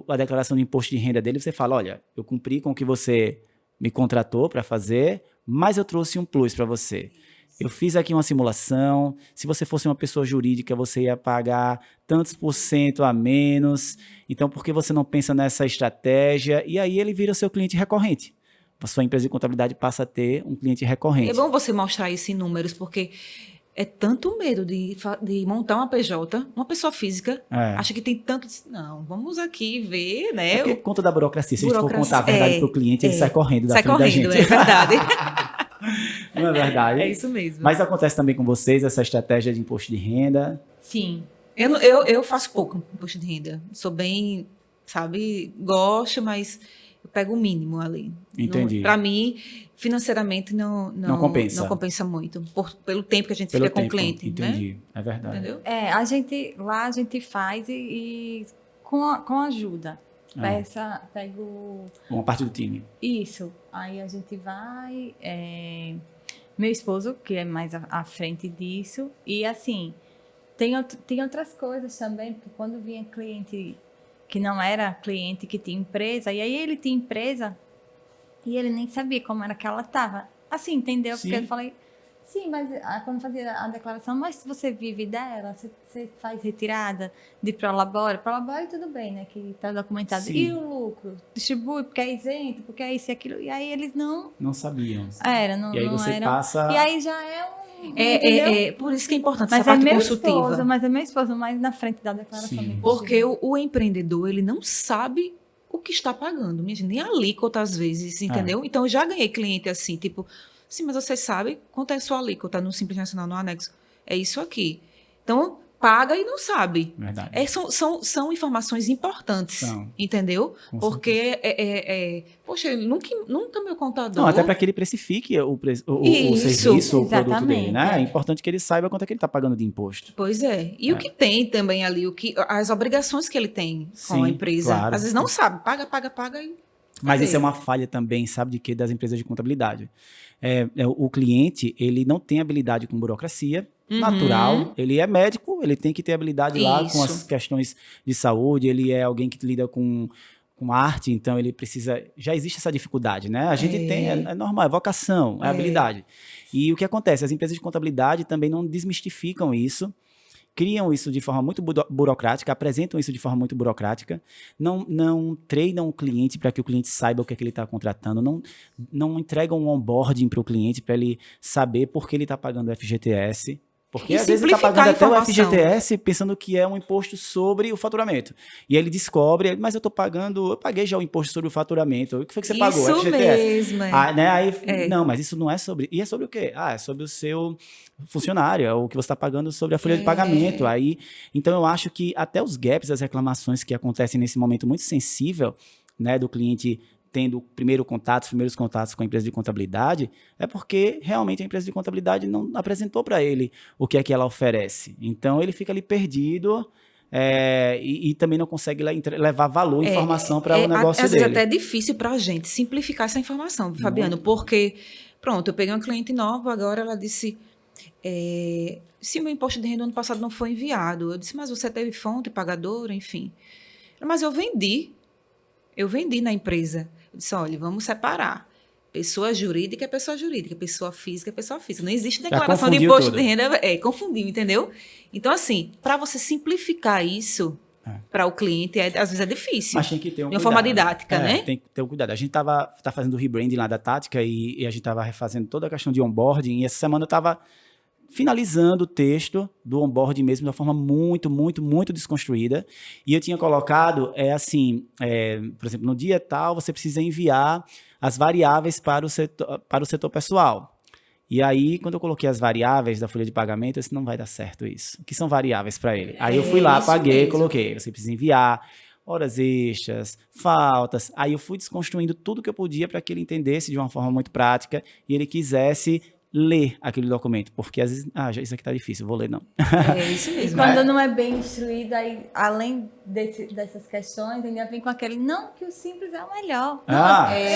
a declaração de imposto de renda dele, você fala, olha, eu cumpri com o que você me contratou para fazer, mas eu trouxe um plus para você. Eu fiz aqui uma simulação, se você fosse uma pessoa jurídica, você ia pagar tantos % a menos, então por que você não pensa nessa estratégia? E aí ele vira seu cliente recorrente. A sua empresa de contabilidade passa a ter um cliente recorrente. É bom você mostrar isso em números, porque é tanto medo de montar uma PJ, uma pessoa física, acha que tem tanto... Não, vamos aqui ver, né? Porque conta da burocracia, se a gente for contar a verdade para o cliente, ele sai correndo da frente da gente. É verdade. Não é verdade? É isso mesmo. Mas acontece também com vocês essa estratégia de imposto de renda? Sim. Eu faço pouco imposto de renda. Sou bem, sabe, gosto, mas eu pego o mínimo ali. Entendi. Para mim, financeiramente, não compensa. Não compensa muito. Pelo tempo que a gente Pelo fica tempo, com o cliente. entendi. Né? É verdade. Entendeu? Lá a gente faz e com ajuda. Pego uma parte do time. Isso. Aí a gente vai... meu esposo, que é mais à frente disso. E assim, tem outras coisas também, porque quando vinha cliente que não era cliente, que tinha empresa, e aí ele tinha empresa e ele nem sabia como era que ela estava. Assim, entendeu? Sim. Porque eu falei, sim, mas quando fazia a declaração, mas se você vive dela, você faz retirada de Prolabore tudo bem, né? Que está documentado. Sim. E o lucro? Distribui porque é isento, porque é isso e aquilo. E aí eles não sabiam. não E aí não você eram. passa... E aí já é entendeu? Por isso que é importante Mas essa parte meu consultiva. esposo, mas é meu esposo mais na frente da declaração. Sim. do imposto. Porque o empreendedor, ele não sabe o que está pagando, minha gente, nem a alíquota às vezes, entendeu? Então, eu já ganhei cliente assim, tipo, sim, mas você sabe quanto é a sua alíquota no Simples Nacional, no anexo? É isso aqui. Então, paga e não sabe. Verdade. São informações importantes, entendeu? Com porque, poxa, ele nunca é meu contador. Não, até para que ele precifique o serviço, o produto dele, né? É importante que ele saiba quanto é que ele está pagando de imposto. Pois é. E o que tem também ali, as obrigações que ele tem com a empresa. Claro. Às vezes não sabe, paga e... Mas isso é uma falha também, sabe de quê? Das empresas de contabilidade. O cliente, ele não tem habilidade com burocracia, natural, ele é médico, ele tem que ter habilidade lá com as questões de saúde, ele é alguém que lida com arte, então ele precisa... Já existe essa dificuldade, né? A gente tem, é normal, é vocação, é habilidade. E o que acontece? As empresas de contabilidade também não desmistificam isso, criam isso de forma muito burocrática, apresentam isso de forma muito burocrática, não treinam o cliente para que o cliente saiba o que é que ele está contratando, não entregam um onboarding para o cliente para ele saber por que ele está pagando o FGTS, Porque E às vezes ele está simplificar pagando a até o informação. FGTS pensando que é um imposto sobre o faturamento. E aí ele descobre, mas eu paguei já o imposto sobre o faturamento. O que foi que você pagou? Isso FGTS. mesmo. Né? Aí, É. não, mas isso não é sobre... E é sobre o quê? É sobre o seu funcionário, é o que você está pagando sobre a folha de pagamento. Aí, então eu acho que até os gaps, as reclamações que acontecem nesse momento muito sensível, né, do cliente tendo primeiros contatos com a empresa de contabilidade, é porque realmente a empresa de contabilidade não apresentou para ele o que é que ela oferece. Então, ele fica ali perdido e também não consegue levar valor, informação para o negócio às dele. vezes até é difícil para a gente simplificar essa informação, Fabiano, porque, pronto, eu peguei uma cliente nova, agora ela disse, se o meu imposto de renda do ano passado não foi enviado, eu disse, mas você teve fonte, pagadora, enfim. Mas eu vendi na empresa. Eu disse, olha, vamos separar. Pessoa jurídica é pessoa jurídica, pessoa física é pessoa física. Não existe declaração de imposto de renda. Confundiu, entendeu? Então, assim, para você simplificar isso para o cliente, às vezes é difícil. Mas tem que ter de uma forma didática, né? Tem que ter um cuidado. A gente tá fazendo o rebranding lá da Tática e a gente estava refazendo toda a questão de onboarding. E essa semana eu estava finalizando o texto do onboarding mesmo de uma forma muito, muito, muito desconstruída. E eu tinha colocado, por exemplo, no dia tal, você precisa enviar as variáveis para o setor pessoal. E aí, quando eu coloquei as variáveis da folha de pagamento, eu disse, não vai dar certo isso. O que são variáveis para ele? Aí eu fui lá, paguei, coloquei. Você precisa enviar horas extras, faltas. Aí eu fui desconstruindo tudo que eu podia para que ele entendesse de uma forma muito prática e ele quisesse ler aquele documento, porque às vezes, isso aqui tá difícil, vou ler não. É isso E mesmo. quando não é bem instruído, aí, além dessas questões, ainda vem com aquele, não, que o simples é o melhor.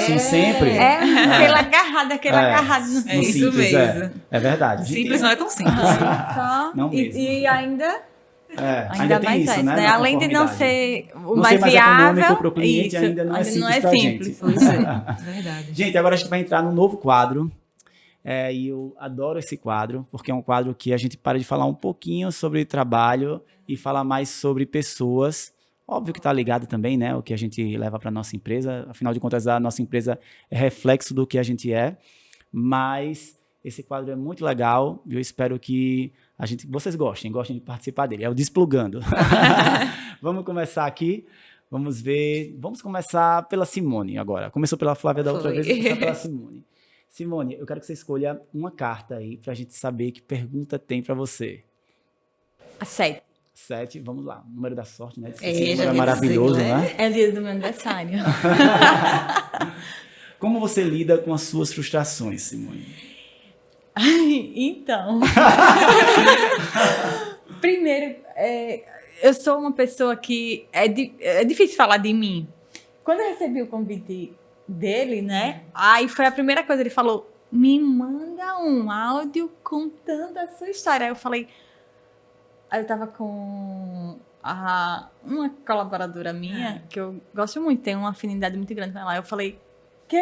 Sim, sempre. Aquele agarrado no É isso simples, mesmo. É verdade. Simples não é tão simples. só. Não mesmo. E ainda ainda tem mais isso, essa, né? né? Além de não ser o não mais ser mais viável, econômico para o cliente, isso, ainda não é simples pra gente. Pois é, verdade. Gente, agora a gente vai entrar num novo quadro. E eu adoro esse quadro, porque é um quadro que a gente para de falar um pouquinho sobre trabalho e falar mais sobre pessoas. Óbvio que está ligado também, né? O que a gente leva para a nossa empresa. Afinal de contas, a nossa empresa é reflexo do que a gente é. Mas esse quadro é muito legal e eu espero que vocês gostem de participar dele. É o Desplugando. Vamos começar aqui. Vamos ver. Vamos começar pela Simone agora. Começou pela Flávia da outra vez, vamos começar pela Simone. Simone, eu quero que você escolha uma carta aí pra gente saber que pergunta tem pra você. A 7. 7, vamos lá. O número da sorte, né? É, Esse número é maravilhoso, dizer, né? É o dia do meu aniversário. Como você lida com as suas frustrações, Simone? Então. Primeiro, eu sou uma pessoa que é difícil falar de mim. Quando eu recebi o convite dele, né? Aí foi a primeira coisa, ele falou, me manda um áudio contando a sua história. Aí eu falei, aí eu tava com uma colaboradora minha, que eu gosto muito, tenho uma afinidade muito grande com ela. Eu falei, quê?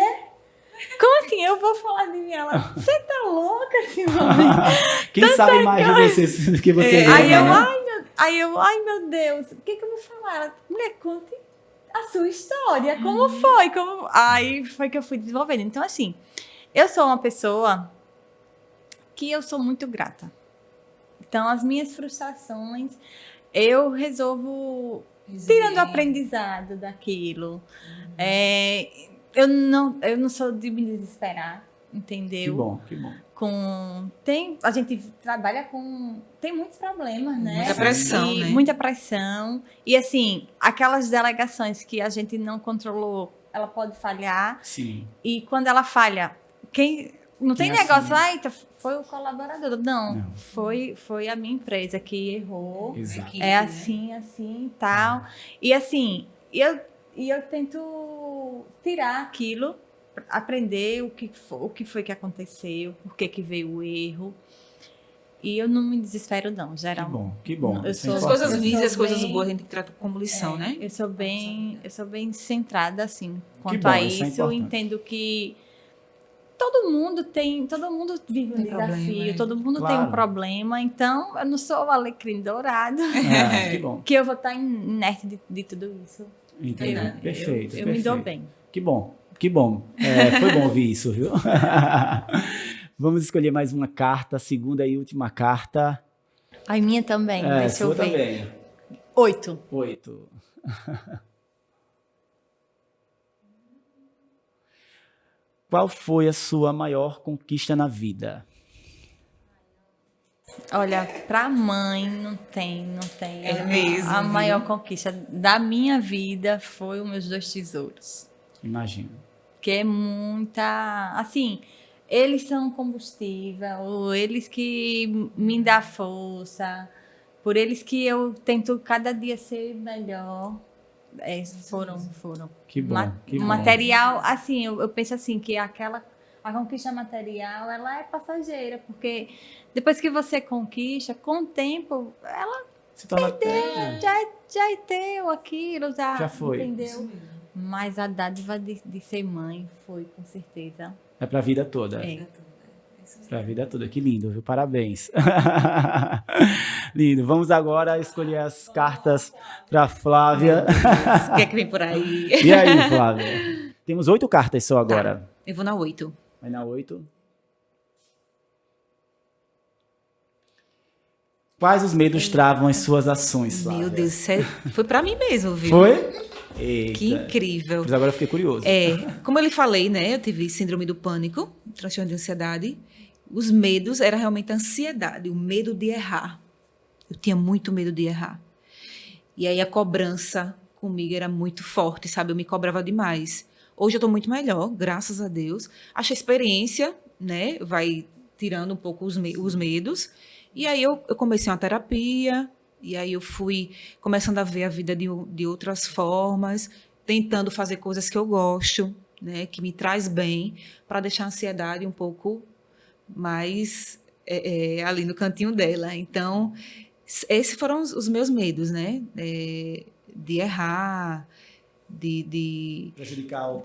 Como assim? Eu vou falar de mim? Ela, você tá louca, Simone? Quem sabe mais de você do que você mesma, Aí eu, ai meu Deus, o que eu vou falar? Ela, mulher, conte a sua história, como foi? Aí foi que eu fui desenvolvendo. Então, assim, eu sou uma pessoa que eu sou muito grata. Então, as minhas frustrações, eu resolvo tirando o aprendizado daquilo. Eu não sou de me desesperar, entendeu? Que bom. A gente trabalha com... Tem muitos problemas, né? Muita pressão, né? Muita pressão. E, assim, aquelas delegações que a gente não controlou, ela pode falhar. Sim. E quando ela falha, não tem negócio, foi o colaborador. Não. Foi a minha empresa que errou. Exato. É assim e tal. E, assim, eu tento tirar aquilo, aprender o que foi que aconteceu, por que veio o erro. E eu não me desespero, não, geral. Que bom. As coisas ruins e as coisas boas a gente trata como lição, né? Eu sou bem centrada, assim, quanto a isso. Eu entendo que todo mundo vive um desafio, todo mundo tem um problema. Então, eu não sou o alecrim dourado. Que bom. Que eu vou estar inerte de tudo isso. Entendi. Perfeito. Eu me dou bem. Que bom. Foi bom ouvir isso, viu? Vamos escolher mais uma carta, a segunda e última carta. A minha também, deixa eu sua ver. também. 8. 8. Qual foi a sua maior conquista na vida? Olha, pra mãe não tem. É mesmo, A viu? maior conquista da minha vida foi os meus 2 tesouros. Imagino. Que é muita. Assim, eles são combustível, ou eles que me dão força, por eles que eu tento cada dia ser melhor. Foram. Que bom, que bom. Material, assim, eu penso assim, que a conquista material, ela é passageira, porque depois que você conquista, com o tempo, ela Se torna já é teu aquilo, Já foi. entendeu? Mas a dádiva de ser mãe foi, com certeza. É pra vida toda. É. Pra vida toda. Que lindo, viu? Parabéns. Lindo. Vamos agora escolher as cartas pra Flávia. O que é que vem por aí? E aí, Flávia? Temos 8 cartas só agora. Eu vou na 8. Vai na 8. Quais os medos travam as suas ações, Flávia? Meu Deus, foi pra mim mesmo, viu? Foi? Eita. Que incrível. Mas agora eu fiquei curioso. Como eu lhe falei, né? Eu tive síndrome do pânico, transtorno de ansiedade. Os medos era realmente a ansiedade, o medo de errar. Eu tinha muito medo de errar. E aí a cobrança comigo era muito forte, sabe? Eu me cobrava demais. Hoje eu estou muito melhor, graças a Deus. Acho que a experiência, né, vai tirando um pouco os medos. E aí eu comecei uma terapia, e aí eu fui começando a ver a vida de outras formas, tentando fazer coisas que eu gosto, né, que me traz bem, para deixar a ansiedade um pouco mais ali no cantinho dela. Então, esses foram os meus medos, né? De errar, de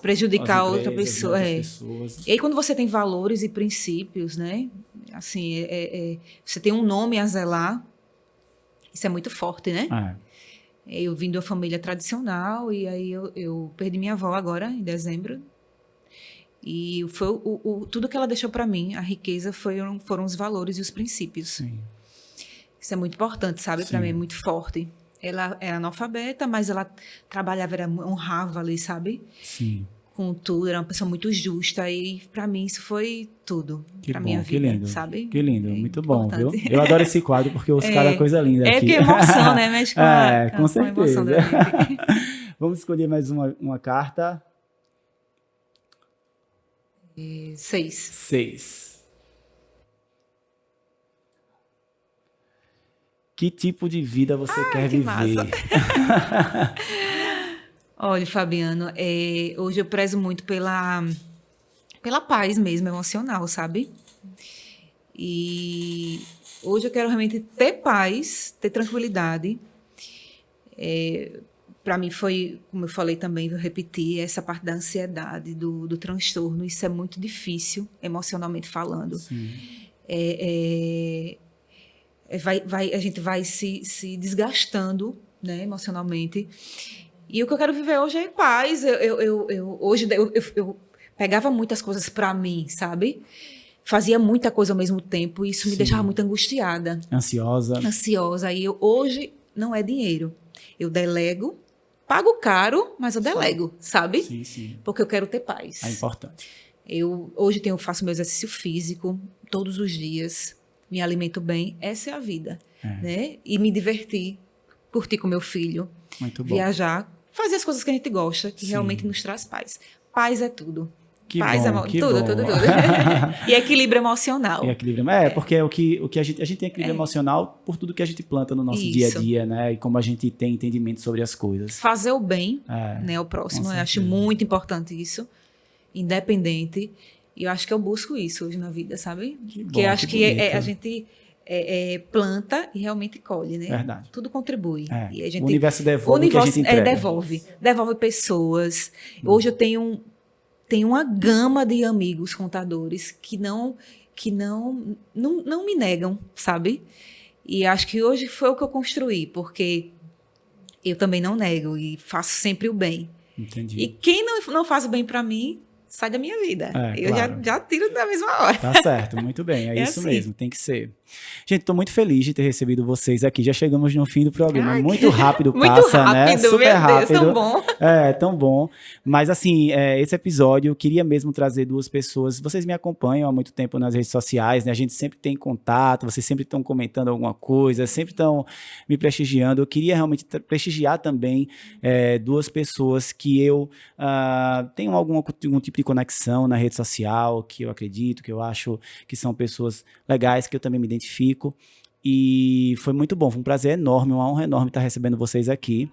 prejudicar outra pessoa. E aí, quando você tem valores e princípios, né? Assim, você tem um nome a zelar, isso é muito forte, né? Eu vim de uma família tradicional, e aí eu perdi minha avó agora, em dezembro. E foi tudo que ela deixou para mim, a riqueza foram os valores e os princípios. Sim. Isso é muito importante, sabe? Para mim é muito forte. Ela é analfabeta, mas ela trabalhava, honrava ali, sabe? Sim. Com tudo, era uma pessoa muito justa, e para mim isso foi tudo para minha vida, que lindo, sabe? Que lindo, muito importante. bom, viu? Eu adoro esse quadro porque os caras coisa linda aqui. Que emoção, né? Mexe com certeza. A emoção da gente. Vamos escolher mais uma carta. 6. Que tipo de vida você quer que viver? massa. Olha, Fabiano, hoje eu prezo muito pela paz mesmo, emocional, sabe? E hoje eu quero realmente ter paz, ter tranquilidade. Para mim foi, como eu falei também, vou repetir, essa parte da ansiedade, do transtorno. Isso é muito difícil, emocionalmente falando. A gente vai se desgastando, né, emocionalmente. E o que eu quero viver hoje é paz. Hoje eu pegava muitas coisas para mim, sabe? Fazia muita coisa ao mesmo tempo, e isso me deixava muito angustiada. Ansiosa. E hoje não é dinheiro. Eu delego, pago caro, mas eu delego, sabe? Sim. Porque eu quero ter paz. É importante. Hoje faço meu exercício físico todos os dias, me alimento bem. Essa é a vida, né? E me divertir, curtir com meu filho, muito bom. Viajar, fazer as coisas que a gente gosta, que realmente nos traz paz. Paz é tudo. Que paz bom, tudo. E equilíbrio emocional. Porque o que a gente tem equilíbrio emocional por tudo que a gente planta no nosso dia a dia, né? E como a gente tem entendimento sobre as coisas. Fazer o bem, né, ao próximo. Eu acho muito importante isso. Independente. E eu acho que eu busco isso hoje na vida, sabe? Porque eu acho que a gente planta e realmente colhe, né? Verdade. Tudo contribui. E a gente, o universo devolve o que a gente entrega. Devolve pessoas. Hoje eu tenho uma gama de amigos contadores que não me negam, sabe? E acho que hoje foi o que eu construí, porque eu também não nego e faço sempre o bem. Entendi. E quem não faz o bem para mim, sai da minha vida. É, Eu claro. já tiro na mesma hora. Tá certo, muito bem. É, É isso assim. mesmo, tem que ser. Gente, estou muito feliz de ter recebido vocês aqui. Já chegamos no fim do programa. Ai, Muito rápido Muito passa, né? rápido, Super meu rápido. Deus, tão bom. É, tão bom. Mas, assim, esse episódio, eu queria mesmo trazer duas pessoas. Vocês me acompanham há muito tempo nas redes sociais, né? A gente sempre tem contato, vocês sempre estão comentando alguma coisa, sempre estão me prestigiando. Eu queria realmente prestigiar também duas pessoas que eu tenho algum tipo de conexão na rede social, que eu acredito, que eu acho que são pessoas legais, que eu também me identifico. E foi muito bom, foi um prazer enorme, uma honra enorme estar recebendo vocês aqui.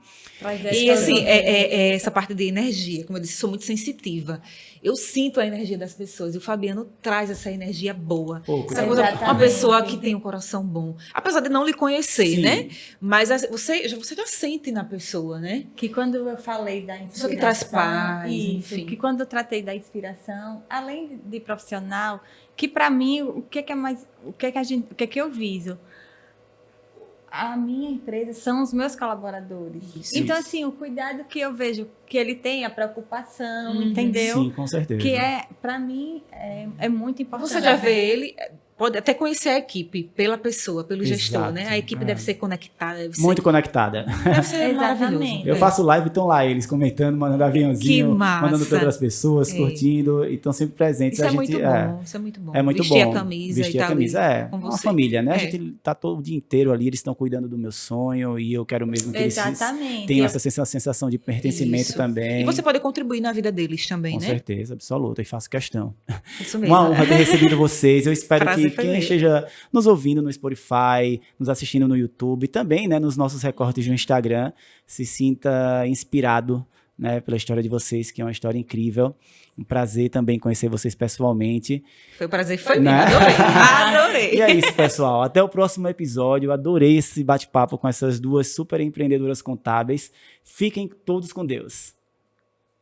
E assim, essa parte de energia, como eu disse, sou muito sensitiva. Eu sinto a energia das pessoas e o Fabiano traz essa energia boa. Essa coisa, uma pessoa que tem um coração bom. Apesar de não lhe conhecer, Sim. né? Mas você já sente na pessoa, né? Que quando eu falei da inspiração... Pessoa que traz paz, isso, enfim. que quando eu tratei da inspiração, além de profissional, que para mim, o que é que eu viso? A minha empresa são os meus colaboradores. Isso. Então, assim, o cuidado que eu vejo que ele tem, a preocupação, entendeu? Sim, com certeza. Que para mim, é muito importante. Você já vê ele, pode até conhecer a equipe pela pessoa, pelo gestor, Exato. né? A equipe deve ser conectada, deve ser, Muito conectada. deve ser Exatamente. maravilhoso. Eu faço live e estão lá eles comentando, mandando aviãozinho, Que massa. mandando para outras pessoas, curtindo, e estão sempre presentes. Isso A é muito gente, bom, isso é muito bom. É muito Vestir bom. a camisa Vestir e a tal. camisa, com uma você. família, né? A É. gente tá todo o dia inteiro ali, eles estão cuidando do meu sonho e eu quero mesmo que eles Exatamente. tenham essa sensação de pertencimento Isso. também. E você pode contribuir na vida deles também, Com né? certeza, absoluta, e faço questão. Isso mesmo. Uma honra ter recebido vocês. Eu espero Prazer que foi quem meu. esteja nos ouvindo no Spotify, nos assistindo no YouTube, também, né, nos nossos recortes no Instagram, se sinta inspirado, né, pela história de vocês, que é uma história incrível. Um prazer também conhecer vocês pessoalmente. Foi um prazer, foi Né? mesmo. Adorei. E é isso, pessoal. Até o próximo episódio. Adorei esse bate-papo com essas duas super empreendedoras contábeis. Fiquem todos com Deus.